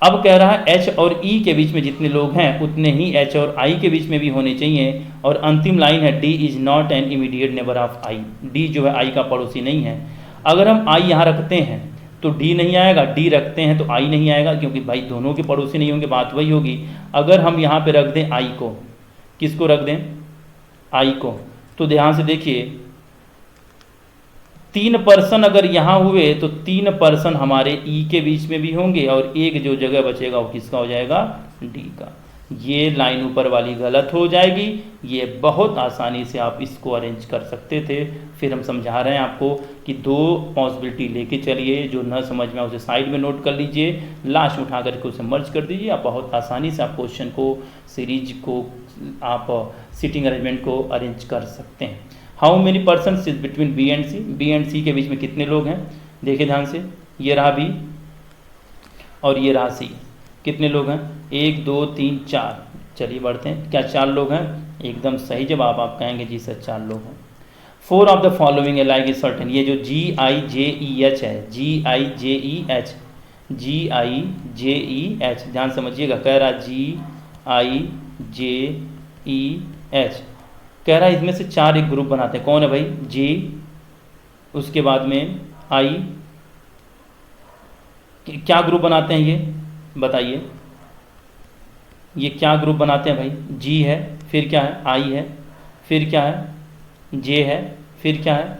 अब कह रहा है एच और ई के बीच में जितने लोग हैं उतने ही एच और आई के बीच में भी होने चाहिए। और अंतिम लाइन है D is not an immediate neighbour of I. D जो है आई का पड़ोसी नहीं है। अगर हम आई यहाँ रखते हैं तो डी नहीं आएगा, डी रखते हैं तो आई नहीं आएगा, क्योंकि भाई दोनों के पड़ोसी नहीं होंगे, बात वही होगी। अगर हम यहाँ पे रख दें आई को, किसको रख दें, आई को, तो ध्यान से देखिए 3 पर्सन अगर यहाँ हुए तो 3 पर्सन हमारे ई के बीच में भी होंगे, और एक जो जगह बचेगा वो किसका हो जाएगा, डी का। ये लाइन ऊपर वाली गलत हो जाएगी। ये बहुत आसानी से आप इसको अरेंज कर सकते थे। फिर हम समझा रहे हैं आपको कि दो पॉसिबिलिटी लेके चलिए, जो न समझ में उसे साइड में नोट कर लीजिए, लास्ट में उठा करके उसे मर्ज कर दीजिए। आप बहुत आसानी से आप क्वेश्चन को, सीरीज को, आप सीटिंग अरेंजमेंट को अरेंज कर सकते हैं। How many person is between B and C, B and C के बीच में कितने लोग हैं, देखिए ध्यान से, ये रहा बी और ये रहा सी, कितने लोग हैं, 1 2 3 4। चलिए बढ़ते हैं, क्या 4 लोग हैं, एकदम सही जवाब आप कहेंगे जी सर 4 लोग हैं। 4 of the following like is certain, ये जो GIJEH है, GIJEH, GIJEH ध्यान समझिएगा, कह रहा GIJEH, कह रहा है इसमें से 4 एक ग्रुप बनाते हैं। कौन है भाई, J, उसके बाद में I, क्या ग्रुप बनाते हैं ये बताइए, ये क्या ग्रुप बनाते हैं भाई, G है, फिर क्या है, I है, फिर क्या है, J है, फिर क्या है,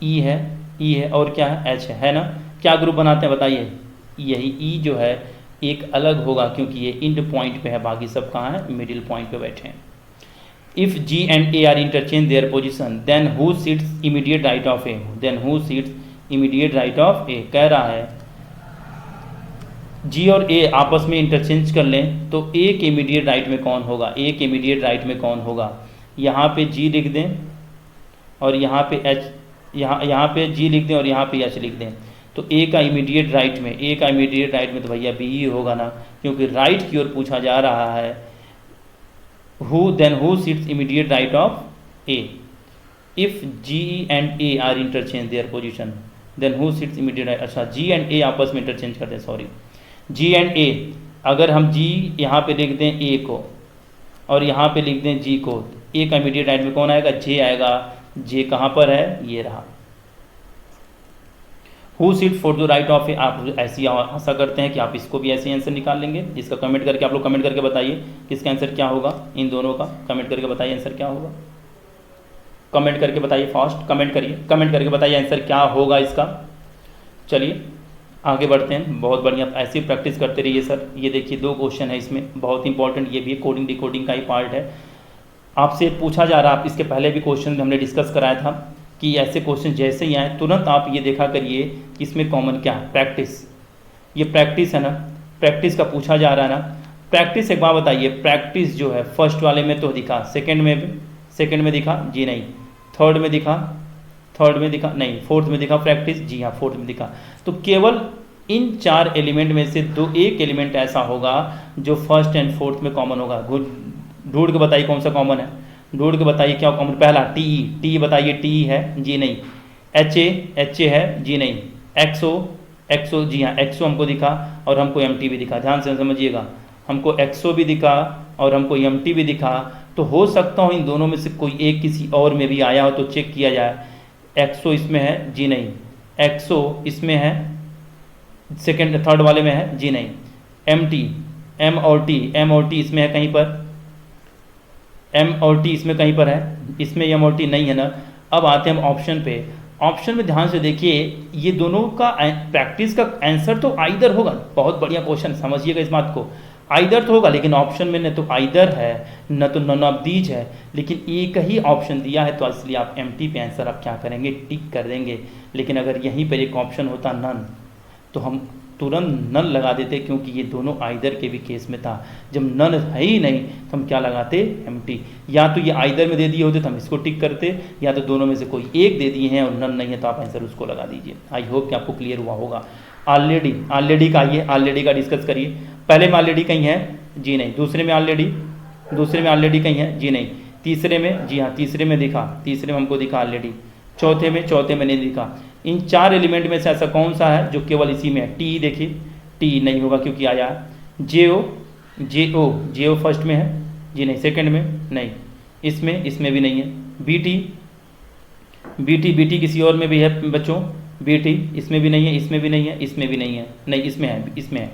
E है, और क्या है, H है ना। क्या ग्रुप बनाते हैं बताइए, यही E जो है एक अलग होगा क्योंकि ये इंड पॉइंट पे है, बाकी सब कहाँ है, मिडिल पॉइंट पे बैठे हैं। If G and A are interchange their position then who seats immediate right of A, then who seats immediate right of A, कह रहा है G और A आपस में इंटरचेंज कर लें तो A के इमीडिएट राइट में कौन होगा, A के इमीडिएट राइट में कौन होगा। यहाँ पे G लिख दें और यहाँ पे H, यहाँ पे G लिख दें और यहाँ पे H लिख दें, तो A का इमीडिएट राइट में, A का इमीडिएट राइट में तो भैया B ही होगा ना, क्योंकि राइट की ओर पूछा जा रहा है। Who seats immediate right of A, if G and A are interchange their position then who seats immediate right, अच्छा G and A आपस में इंटरचेंज करते हैं, सॉरी, G and A, अगर हम G यहाँ पे लिख दें A को और यहाँ पे लिख दें G को, A का इमीडिएट राइट में कौन आएगा, J आएगा। J कहाँ पर है, ये रहा। Who seat for the right of A, आप ऐसी आशा करते हैं कि आप इसको भी ऐसे आंसर निकाल लेंगे, जिसका कमेंट करके आप लोग कमेंट करके बताइए किसका आंसर क्या होगा, इन दोनों का कमेंट करके बताइए आंसर क्या होगा, कमेंट करके बताइए, फास्ट कमेंट करिए, कमेंट करके बताइए आंसर क्या होगा इसका। चलिए आगे बढ़ते हैं, बहुत बढ़िया, ऐसी प्रैक्टिस करते रहिए सर। ये देखिए 2 क्वेश्चन है इसमें, बहुत इंपॉर्टेंट, ये भी कोडिंग डिकोडिंग का ही पार्ट है। आपसे पूछा जा रहा है, आप इसके पहले भी क्वेश्चन हमने डिस्कस कराया था कि ऐसे क्वेश्चन जैसे ही आए तुरंत आप ये देखा करिए कि इसमें कॉमन क्या है, प्रैक्टिस, ये प्रैक्टिस है ना, प्रैक्टिस का पूछा जा रहा है ना। प्रैक्टिस एक बार बताइए, प्रैक्टिस जो है फर्स्ट वाले में तो दिखा, सेकंड में दिखा जी नहीं, थर्ड में दिखा नहीं, फोर्थ में दिखा प्रैक्टिस, जी हाँ फोर्थ में दिखा। तो केवल इन 4 एलिमेंट में से एक एलिमेंट ऐसा होगा जो फर्स्ट एंड फोर्थ में कॉमन होगा। ढूंढ के बताइए कौन सा कॉमन है, ढूंढ के बताइए क्या कॉमन। पहला टी बताइए, टी है जी नहीं, एच ए है जी नहीं, एक्सो जी हाँ, एक्सो हमको दिखा और हमको एमटी भी दिखा, ध्यान से समझिएगा, हमको एक्सो भी दिखा और हमको एमटी भी दिखा। तो हो सकता हो इन दोनों में से कोई एक किसी और में भी आया हो, तो चेक किया जाए। एक्सो इसमें है जी नहीं, एक्सो इसमें है, सेकेंड थर्ड वाले में है जी नहीं, एम और टी इसमें है कहीं पर, एम और टी इसमें कहीं पर है, इसमें एम और टी नहीं है ना। अब आते हैं हम ऑप्शन पे, ऑप्शन में ध्यान से देखिए, ये दोनों का प्रैक्टिस का आंसर तो आइदर होगा, बहुत बढ़िया क्वेश्चन, समझिएगा इस बात को, आइदर तो होगा, लेकिन ऑप्शन में न तो आइदर है न तो नन ऑफ दीज है, लेकिन एक ही ऑप्शन दिया है, तो इसलिए आप एमटी पे आंसर आप क्या करेंगे, टिक कर देंगे। लेकिन अगर यहीं पर एक ऑप्शन होता नन, तो हम तुरंत नन लगा देते, क्योंकि ये दोनों आइदर के भी केस में था। जब नन है ही नहीं तो हम क्या लगाते, एम्प्टी। या तो ये आइदर में दे दिए होते तो हम इसको टिक करते, या तो दोनों में से कोई एक दे दिए हैं और नन नहीं है तो आप आंसर उसको लगा दीजिए। आई होप कि आपको क्लियर हुआ होगा। ऑलरेडी का आइए, ऑलरेडी का डिस्कस करिए। पहले में ऑलरेडी कहीं है जी नहीं, दूसरे में ऑलरेडी कहीं है जी नहीं, तीसरे में जी हाँ तीसरे में दिखा, तीसरे में हमको दिखा ऑलरेडी, चौथे में नहीं दिखा। इन 4 एलिमेंट में से ऐसा कौन सा है जो केवल इसी में है, टी देखिए, टी नहीं होगा क्योंकि आया है। जे ओ फर्स्ट में है जी नहीं, सेकंड में नहीं, इसमें भी नहीं है। बीटी किसी और में भी है बच्चों, बीटी इसमें भी नहीं है, इसमें भी नहीं है, इसमें भी नहीं है, नहीं इसमें है।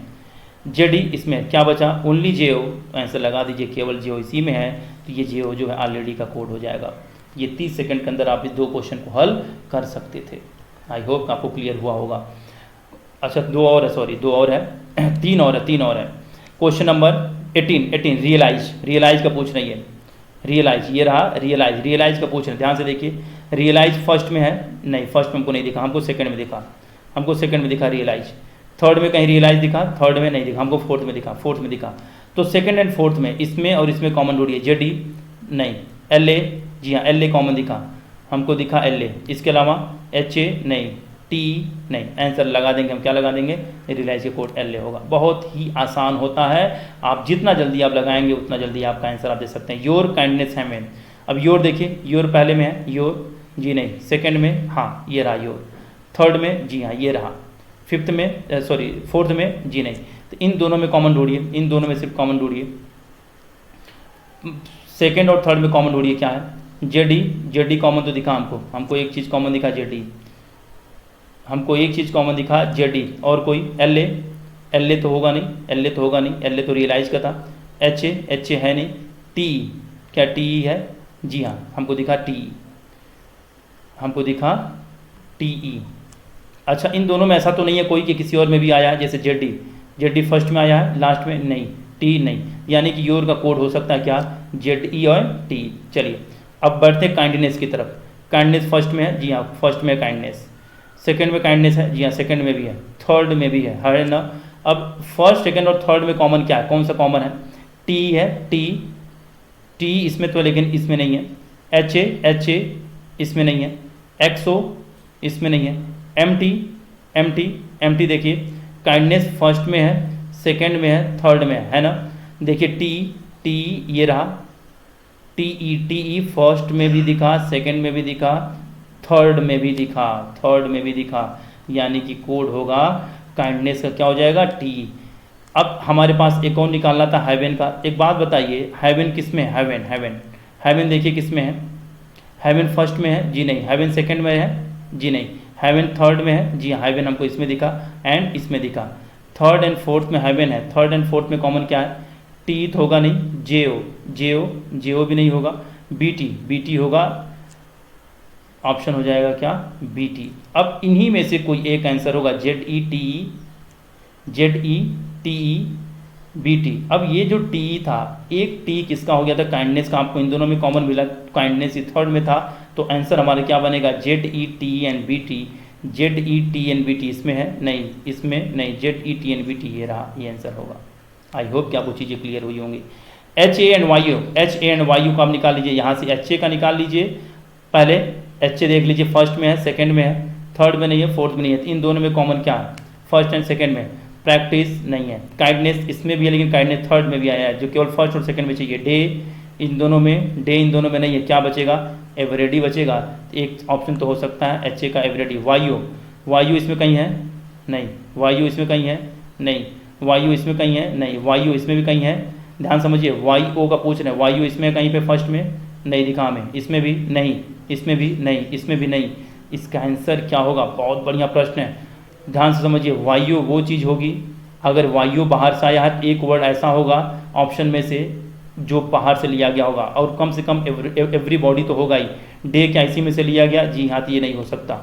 जेडी इसमें क्या बचा, ओनली जे ओ, आंसर लगा दीजिए, केवल जे ओ इसी में है, तो ये जे ओ जो है ऑलरेडी का कोड हो जाएगा। ये 30 सेकंड के अंदर आप इस 2 क्वेश्चन को हल कर सकते थे। आई होप आपको क्लियर हुआ होगा। अच्छा 2 और है, 3 और है। क्वेश्चन नंबर 18 रियलाइज का पूछ रही है। रियलाइज ये रहा, रियलाइज का पूछ रहे हैं, ध्यान से देखिए। रियलाइज फर्स्ट में है नहीं, फर्स्ट में हमको नहीं दिखा, हमको सेकंड में दिखा, रियलाइज। थर्ड में कहीं रियलाइज दिखा, थर्ड में नहीं दिखा, हमको फोर्थ में दिखा। तो सेकंड एंड फोर्थ में इसमें और इसमें कॉमन ढूंढिए। जेड ई नहीं, एल ए जी हाँ, एल ए कॉमन दिखा, हमको दिखा एल ए। इसके अलावा एच ए नहीं, टी नहीं। आंसर लगा देंगे हम, क्या लगा देंगे, रियलाइज के कोड एल ए होगा। बहुत ही आसान होता है, आप जितना जल्दी आप लगाएंगे उतना जल्दी आपका आंसर आप दे सकते हैं। योर काइंडनेस हेवन, अब योर देखिए, योर पहले में है, योर जी नहीं, सेकंड में हाँ ये रहा योर, थर्ड में जी हाँ ये रहा, फिफ्थ में सॉरी फोर्थ में जी नहीं। तो इन दोनों में कॉमन ढूंढिए, इन दोनों में सिर्फ कॉमन ढूंढिए, सेकंड और थर्ड में कॉमन ढूंढिए क्या है। जेड ई कॉमन तो दिखा हमको एक चीज़ कॉमन दिखा जेड ई, हमको एक चीज़ कॉमन दिखा जेड ई। और कोई एल ए तो होगा नहीं, एल ए तो रियलाइज का था। एच ए है नहीं। टी क्या टी ई है, जी हाँ हमको दिखा टी ई। अच्छा इन दोनों में ऐसा तो नहीं है कोई कि किसी और में भी आया है, जैसे जेड डी फर्स्ट में आया है, लास्ट में नहीं, टी नहीं, यानी कि योर का कोड हो सकता है क्या, जेड ई और टी। चलिए अब बढ़ते हैं काइंडनेस की तरफ। काइंडनेस फर्स्ट में है, जी हाँ फर्स्ट में काइंडनेस, सेकंड में काइंडनेस है, जी हाँ सेकंड में भी है, थर्ड में भी है ना। अब फर्स्ट सेकंड और थर्ड में कॉमन क्या है, कौन सा कॉमन है, टी है, टी इसमें तो लेकिन इसमें नहीं है। एच ए इसमें नहीं है। एक्सओ इसमें नहीं है। एम टी देखिए काइंडनेस फर्स्ट में है, सेकंड में है, थर्ड में है ना। देखिए टी ये रहा, टी ई फर्स्ट में भी दिखा, सेकंड में भी दिखा, थर्ड में भी दिखा, यानी कि कोड होगा काइंडनेस का क्या हो जाएगा, टी। अब हमारे पास एक और निकालना था हेवन का। एक बात बताइए, हेवन किस में है, हेवन देखिए किस में है, हेवन फर्स्ट में है, जी नहीं, हेवन सेकंड में है, जी नहीं, हेवन थर्ड में है, जी हाँ हेवन हमको इसमें दिखा एंड इसमें दिखा। थर्ड एंड फोर्थ में हेवन है, थर्ड एंड फोर्थ में कॉमन क्या है, टी तो होगा नहीं, जेओ भी नहीं होगा, बीटी होगा, ऑप्शन हो जाएगा क्या, बीटी। अब इन्हीं में से कोई एक आंसर होगा, Z E T E BT. अब ये जो टी था, एक टी किसका हो गया था, काइंडनेस का, आपको इन दोनों में कॉमन मिला, काइंडनेस ही थर्ड में था, तो आंसर हमारे क्या बनेगा, Z E T N B T. इसमें है नहीं, इसमें नहीं, Z E T N B T ये रहा, ये आंसर होगा। आई होप कि आपको चीज़ें क्लियर हुई होंगी। H A and why you का आप निकाल लीजिए, यहाँ से एच ए का निकाल लीजिए। पहले एच ए देख लीजिए, फर्स्ट में है, सेकंड में है, थर्ड में नहीं है, फोर्थ में नहीं है। इन दोनों में कॉमन क्या है, फर्स्ट एंड सेकंड में। प्रैक्टिस नहीं है, काइंडनेस इसमें भी है, लेकिन काइंडनेस थर्ड में भी आया है, जो केवल फर्स्ट और सेकंड में चाहिए। डे इन दोनों में नहीं है, क्या बचेगा, एवरेडी बचेगा। एक ऑप्शन तो हो सकता है एच ए का एवरेडी। वायु इसमें कहीं है नहीं, वायु इसमें कहीं है नहीं, वायु इसमें कहीं है नहीं, वायु इसमें भी कहीं है। ध्यान समझिए, वाई ओ का पूछ रहे हैं, वायु इसमें कहीं पे फर्स्ट में नहीं दिखा हमें, इसमें भी नहीं, इसमें भी नहीं, इसमें भी नहीं। इसका आंसर क्या होगा, बहुत बढ़िया प्रश्न है, ध्यान से समझिए। वायु वो चीज़ होगी, अगर वायु बाहर से आया है, एक वर्ड ऐसा होगा ऑप्शन में से जो बाहर से लिया गया होगा, और कम से कम एवरीबॉडी तो होगा ही। डे क्या इसी में से लिया गया, जी हाँ, तो ये नहीं हो सकता।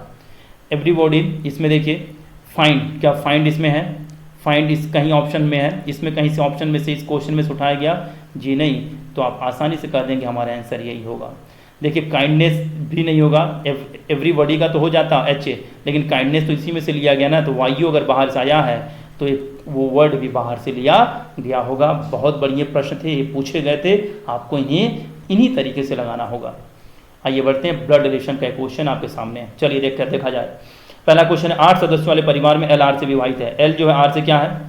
एवरीबॉडी इसमें देखिए, फाइंड क्या फाइंड इसमें है, फाइंड इस कहीं ऑप्शन में है, इसमें कहीं से ऑप्शन में से इस क्वेश्चन में से उठाया गया, जी नहीं, तो आप आसानी से कर देंगे हमारा आंसर यही होगा। देखिए काइंडनेस भी नहीं होगा, एवरीबॉडी का तो हो जाता एच ए, लेकिन काइंडनेस तो इसी में से लिया गया ना, तो वायु अगर बाहर से आया है तो वो वर्ड भी बाहर से लिया गया होगा। बहुत बढ़िया प्रश्न थे, ये पूछे गए थे, आपको इन्हीं तरीके से लगाना होगा। आइए बढ़ते हैं, ब्लड रिलेशन का क्वेश्चन आपके सामने है, चलिए देखा जाए। पहला क्वेश्चन है, 8 सदस्यों वाले परिवार में एल आर से विवाहित है। एल जो है आर से क्या है,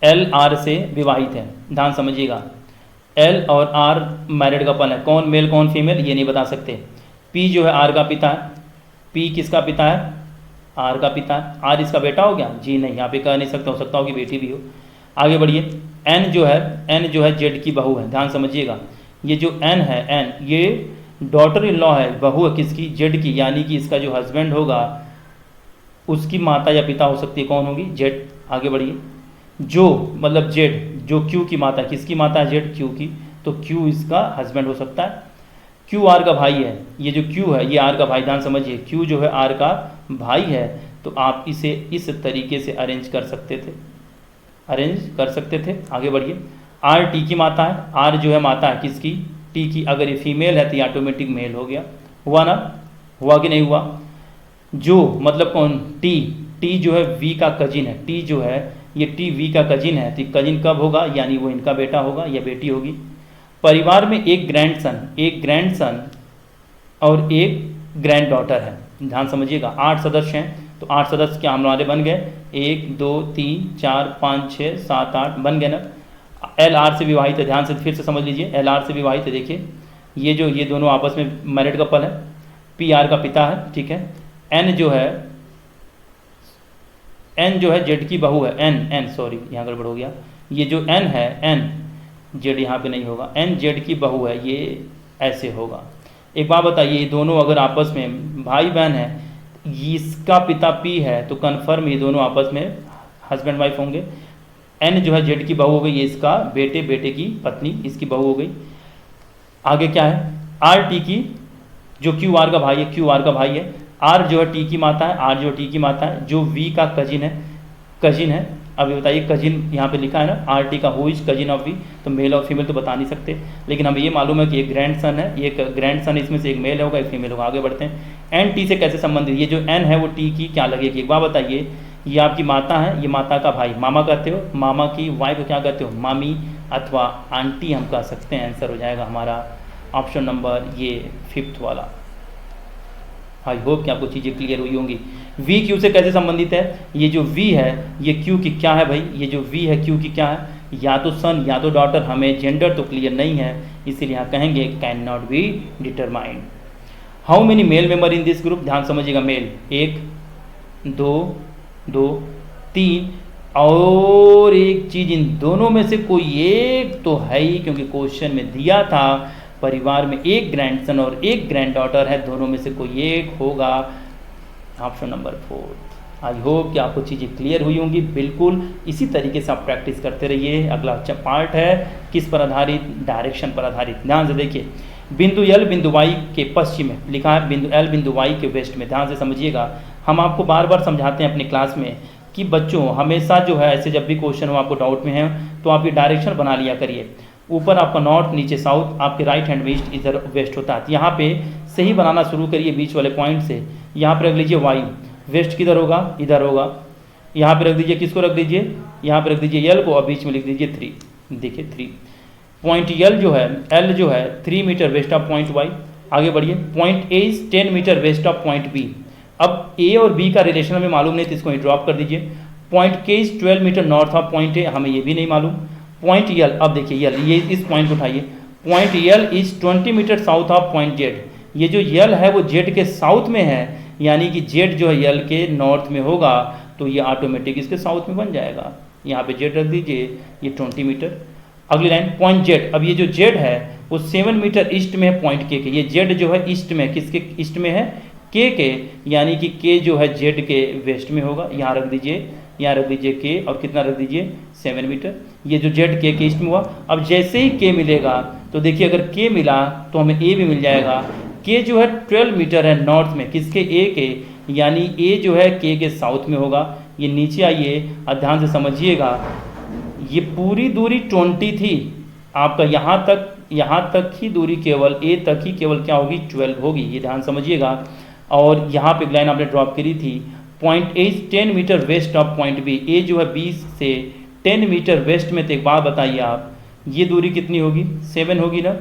एल आर से विवाहित है, ध्यान समझिएगा। एल और आर मैरिड कपल है, कौन मेल कौन फीमेल ये नहीं बता सकते। पी जो है आर का पिता है, पी किसका पिता है, आर का पिता है। आर इसका बेटा हो गया, जी नहीं, यहाँ पे कह नहीं सकता, हो सकता हो कि बेटी भी हो। आगे बढ़िए, एन जो है जेड की बहू है, ध्यान समझिएगा। ये जो एन है, एन ये डॉटर इन लॉ है, बहू है किसकी, जेड की, यानी कि इसका जो हस्बैंड होगा उसकी माता या पिता हो सकती है, कौन होगी, जेड। आगे बढ़िए, जो मतलब जेड जो क्यू की माता है, किसकी माता है, जेड क्यू की, तो क्यू इसका हस्बैंड हो सकता है। क्यू आर का भाई है, ये जो क्यू है ये आर का भाई, ध्यान समझिए, क्यू जो है आर का भाई है, तो आप इसे इस तरीके से अरेंज कर सकते थे। अरेंज कर सकते थे। आगे बढ़िए। आर टी की माता है, आर जो है माता है किसकी, टी की। अगर ये फीमेल है तो ये ऑटोमेटिक मेल हो गया। हुआ ना, हुआ कि नहीं हुआ। जो मतलब कौन, टी, टी जो है वी का कजिन है, टी जो है ये टी वी का कजिन है, तो कजिन कब होगा, यानी वो इनका बेटा होगा या बेटी होगी। परिवार में एक ग्रैंडसन और एक ग्रैंड डॉटर है। ध्यान समझिएगा, 8 सदस्य हैं, तो 8 सदस्य क्या हमारे बन गए, 1 2 3 4 5 6 7 8 बन गए ना। एल आर से विवाहित है, ध्यान से फिर से समझ लीजिए, एल आर से विवाहित है। देखिए ये दोनों आपस में मैरिड कपल है, पी आर का पिता है, ठीक है। एन जो है जेड की बहू है, एन सॉरी यहाँ गड़बड़ हो गया, ये जो एन है, एन जेड यहाँ पे नहीं होगा, एन जेड की बहू है, ये ऐसे होगा। एक बात बताइए, ये दोनों अगर आपस में भाई बहन है, इसका पिता पी है, तो कन्फर्म ये दोनों आपस में हस्बैंड वाइफ होंगे। एन जो है जेड की बहू हो गई, ये इसका बेटे की पत्नी, इसकी बहू हो गई। आगे क्या है, आर टी की जो क्यू आर का भाई है, क्यू आर का भाई है। आर जो है टी की माता है, आर जो टी की माता है, जो वी का कजिन है। अभी बताइए कजिन यहाँ पे लिखा है ना, आर टी का who is cousin of V, तो मेल और फीमेल तो बता नहीं सकते, लेकिन हमें ये मालूम है कि एक ग्रैंड सन है, एक ग्रैंड सन, इसमें से एक मेल होगा एक फीमेल होगा। आगे बढ़ते हैं। एन टी से कैसे संबंधित, ये जो एन है वो टी की क्या लगेगी, एक बार बताइए। ये आपकी माता है, ये माता का भाई, मामा कहते हो, मामा की वाइफ को क्या कहते हो, मामी अथवा आंटी हम कह सकते हैं। आंसर हो जाएगा हमारा ऑप्शन नंबर ये 5th वाला। आई होप कि आपको चीज़ें क्लियर हुई होंगी। वी क्यू से कैसे संबंधित है, ये जो वी है ये क्यू की क्या है भाई, ये जो वी है क्यू की क्या है, या तो सन या तो डॉटर। हमें जेंडर तो क्लियर नहीं है, इसीलिए यहाँ कहेंगे can not be determined. How many male member in this group, ध्यान समझिएगा, मेल 1 2 3, और एक चीज़, इन दोनों में से कोई एक तो है ही, क्योंकि क्वेश्चन में दिया था परिवार में एक ग्रैंडसन और एक ग्रैंड डॉटर है, दोनों में से कोई एक होगा। Option number 4। आई होप कि आपको चीज़ें क्लियर हुई होंगी। बिल्कुल इसी तरीके से आप प्रैक्टिस करते रहिए। अगला पार्ट है किस पर आधारित, डायरेक्शन पर आधारित। ध्यान से देखिए, बिंदु एल बिंदु वाई के पश्चिम में लिखा है, बिंदु एल बिंदु वाई के वेस्ट में। ध्यान से समझिएगा, हम आपको बार बार समझाते हैं अपनी क्लास में कि बच्चों हमेशा जो है ऐसे जब भी क्वेश्चन हो आपको डाउट में है तो आप ये डायरेक्शन बना लिया करिए। ऊपर आपका नॉर्थ, नीचे साउथ, आपके राइट हैंड में ईस्ट, इधर वेस्ट होता है। यहाँ पे सही बनाना शुरू करिए बीच वाले पॉइंट से। यहाँ पे रख लीजिए वाई, वेस्ट किधर होगा, इधर होगा। यहाँ पे रख दीजिए, किसको रख दीजिए, यहाँ पे रख दीजिए एल को, और बीच में लिख दीजिए 3। देखिए 3 पॉइंट एल जो है 3 metre west of point Y. आगे बढ़िए। Point A is 10 metre west of point B. अब ए और बी का रिलेशन हमें मालूम नहीं तो इसको ड्रॉप कर दीजिए। Point K is 12 metre north of point A, हमें ये भी नहीं मालूम। पॉइंट यल, अब देखिए यल, ये इस पॉइंट को उठाइए। Point L is 20 metre south of point Z. ये जो यल है वो जेड के साउथ में है, यानी कि जेड जो है यल के नॉर्थ में होगा, तो ये ऑटोमेटिक इसके साउथ में बन जाएगा। यहाँ पे जेड रख दीजिए, ये 20 मीटर। अगली लाइन पॉइंट जेड, अब ये जो जेड है वो 7 मीटर ईस्ट में है पॉइंट के। ये जेड जो है ईस्ट में, किसके ईस्ट में है, के, यानी कि के जो है जेड के वेस्ट में होगा। यहाँ रख दीजिए, यहाँ रख दीजिए के, और कितना रख दीजिए 7 मीटर। ये जो जेड के ईस्ट में हुआ। अब जैसे ही के मिलेगा तो देखिए अगर के मिला तो हमें ए भी मिल जाएगा। के जो है 12 मीटर है नॉर्थ में, किसके, ए के, यानी ए जो है के साउथ में होगा। ये नीचे आइए और ध्यान से समझिएगा, ये पूरी दूरी 20 थी आपका, यहाँ तक ही दूरी केवल ए तक ही केवल क्या होगी, 12 होगी। ये ध्यान समझिएगा। और यहाँ पे लाइन आपने ड्रॉप करी थी, point A is 10 metre west of point B. A जो है 20 से 10 मीटर वेस्ट में, तो एक बात बताइए आप, ये दूरी कितनी होगी, 7 होगी ना।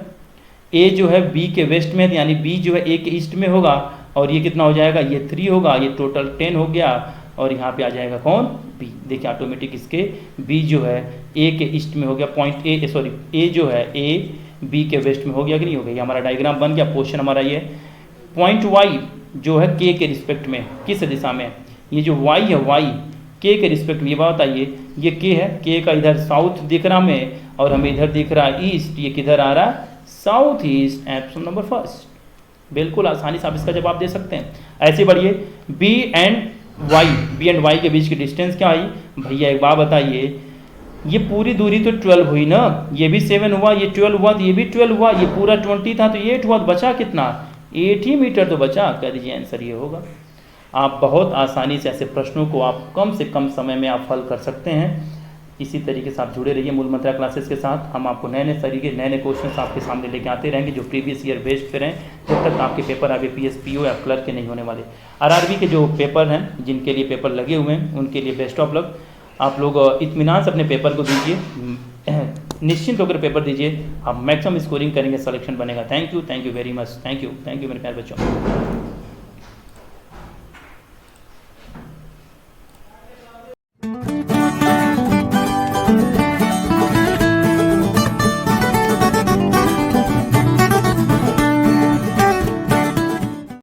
ए जो है बी के वेस्ट में, यानी बी जो है ए के ईस्ट में होगा, और ये कितना हो जाएगा, ये 3 होगा। ये टोटल 10 हो गया, और यहाँ पे आ जाएगा कौन, बी। देखिए ऑटोमेटिक इसके बी जो है ए के ईस्ट में हो गया, पॉइंट ए जो है ए बी के वेस्ट में हो गया कि नहीं हो गया। ये हमारा डायग्राम बन गया। क्वेश्चन हमारा ये पॉइंट वाई जो है के रिस्पेक्ट में किस दिशा में, ये जो वाई है वाई के रिस्पेक्ट में, ये बात बताइए, ये के है, के का इधर साउथ दिख रहा हमें, और हमें इधर दिख रहा है ईस्ट। ये किधर आ रहा है, south east. Option number first. बिल्कुल आसानी से आप इसका जवाब दे सकते हैं। ऐसे बढ़िए, बी एंड वाई के बीच की डिस्टेंस क्या आई भैया, एक बात बताइए, ये पूरी दूरी तो 12 हुई ना, ये भी 7 हुआ, ये 12 हुआ, तो ये भी 12 हुआ, ये पूरा 20 था तो ये 8 हुआ, तो बचा कितना, 8 मीटर तो बचा। कह दीजिए आंसर ये होगा। आप बहुत आसानी से ऐसे प्रश्नों को आप कम से कम समय में आप हल कर सकते हैं। इसी तरीके से आप जुड़े रहिए मूल मंत्रा क्लासेस के साथ। हम आपको नए नए तरीके नए नए क्वेश्चन आपके सामने लेके आते रहेंगे जो प्रीवियस ईयर बेस्ड पे रहें, जब तक आपके पेपर IBPS PO या क्लर्क के नहीं होने वाले। RRB के जो पेपर हैं, जिनके लिए पेपर लगे हुए हैं, उनके लिए बेस्ट ऑफ लक। आप लोग इत्मीनान से अपने पेपर को दीजिए, निश्चिंत होकर पेपर दीजिए, आप मैक्सिमम स्कोरिंग करेंगे, सिलेक्शन बनेगा। Thank you very much, thank you मेरे प्यारे बच्चों।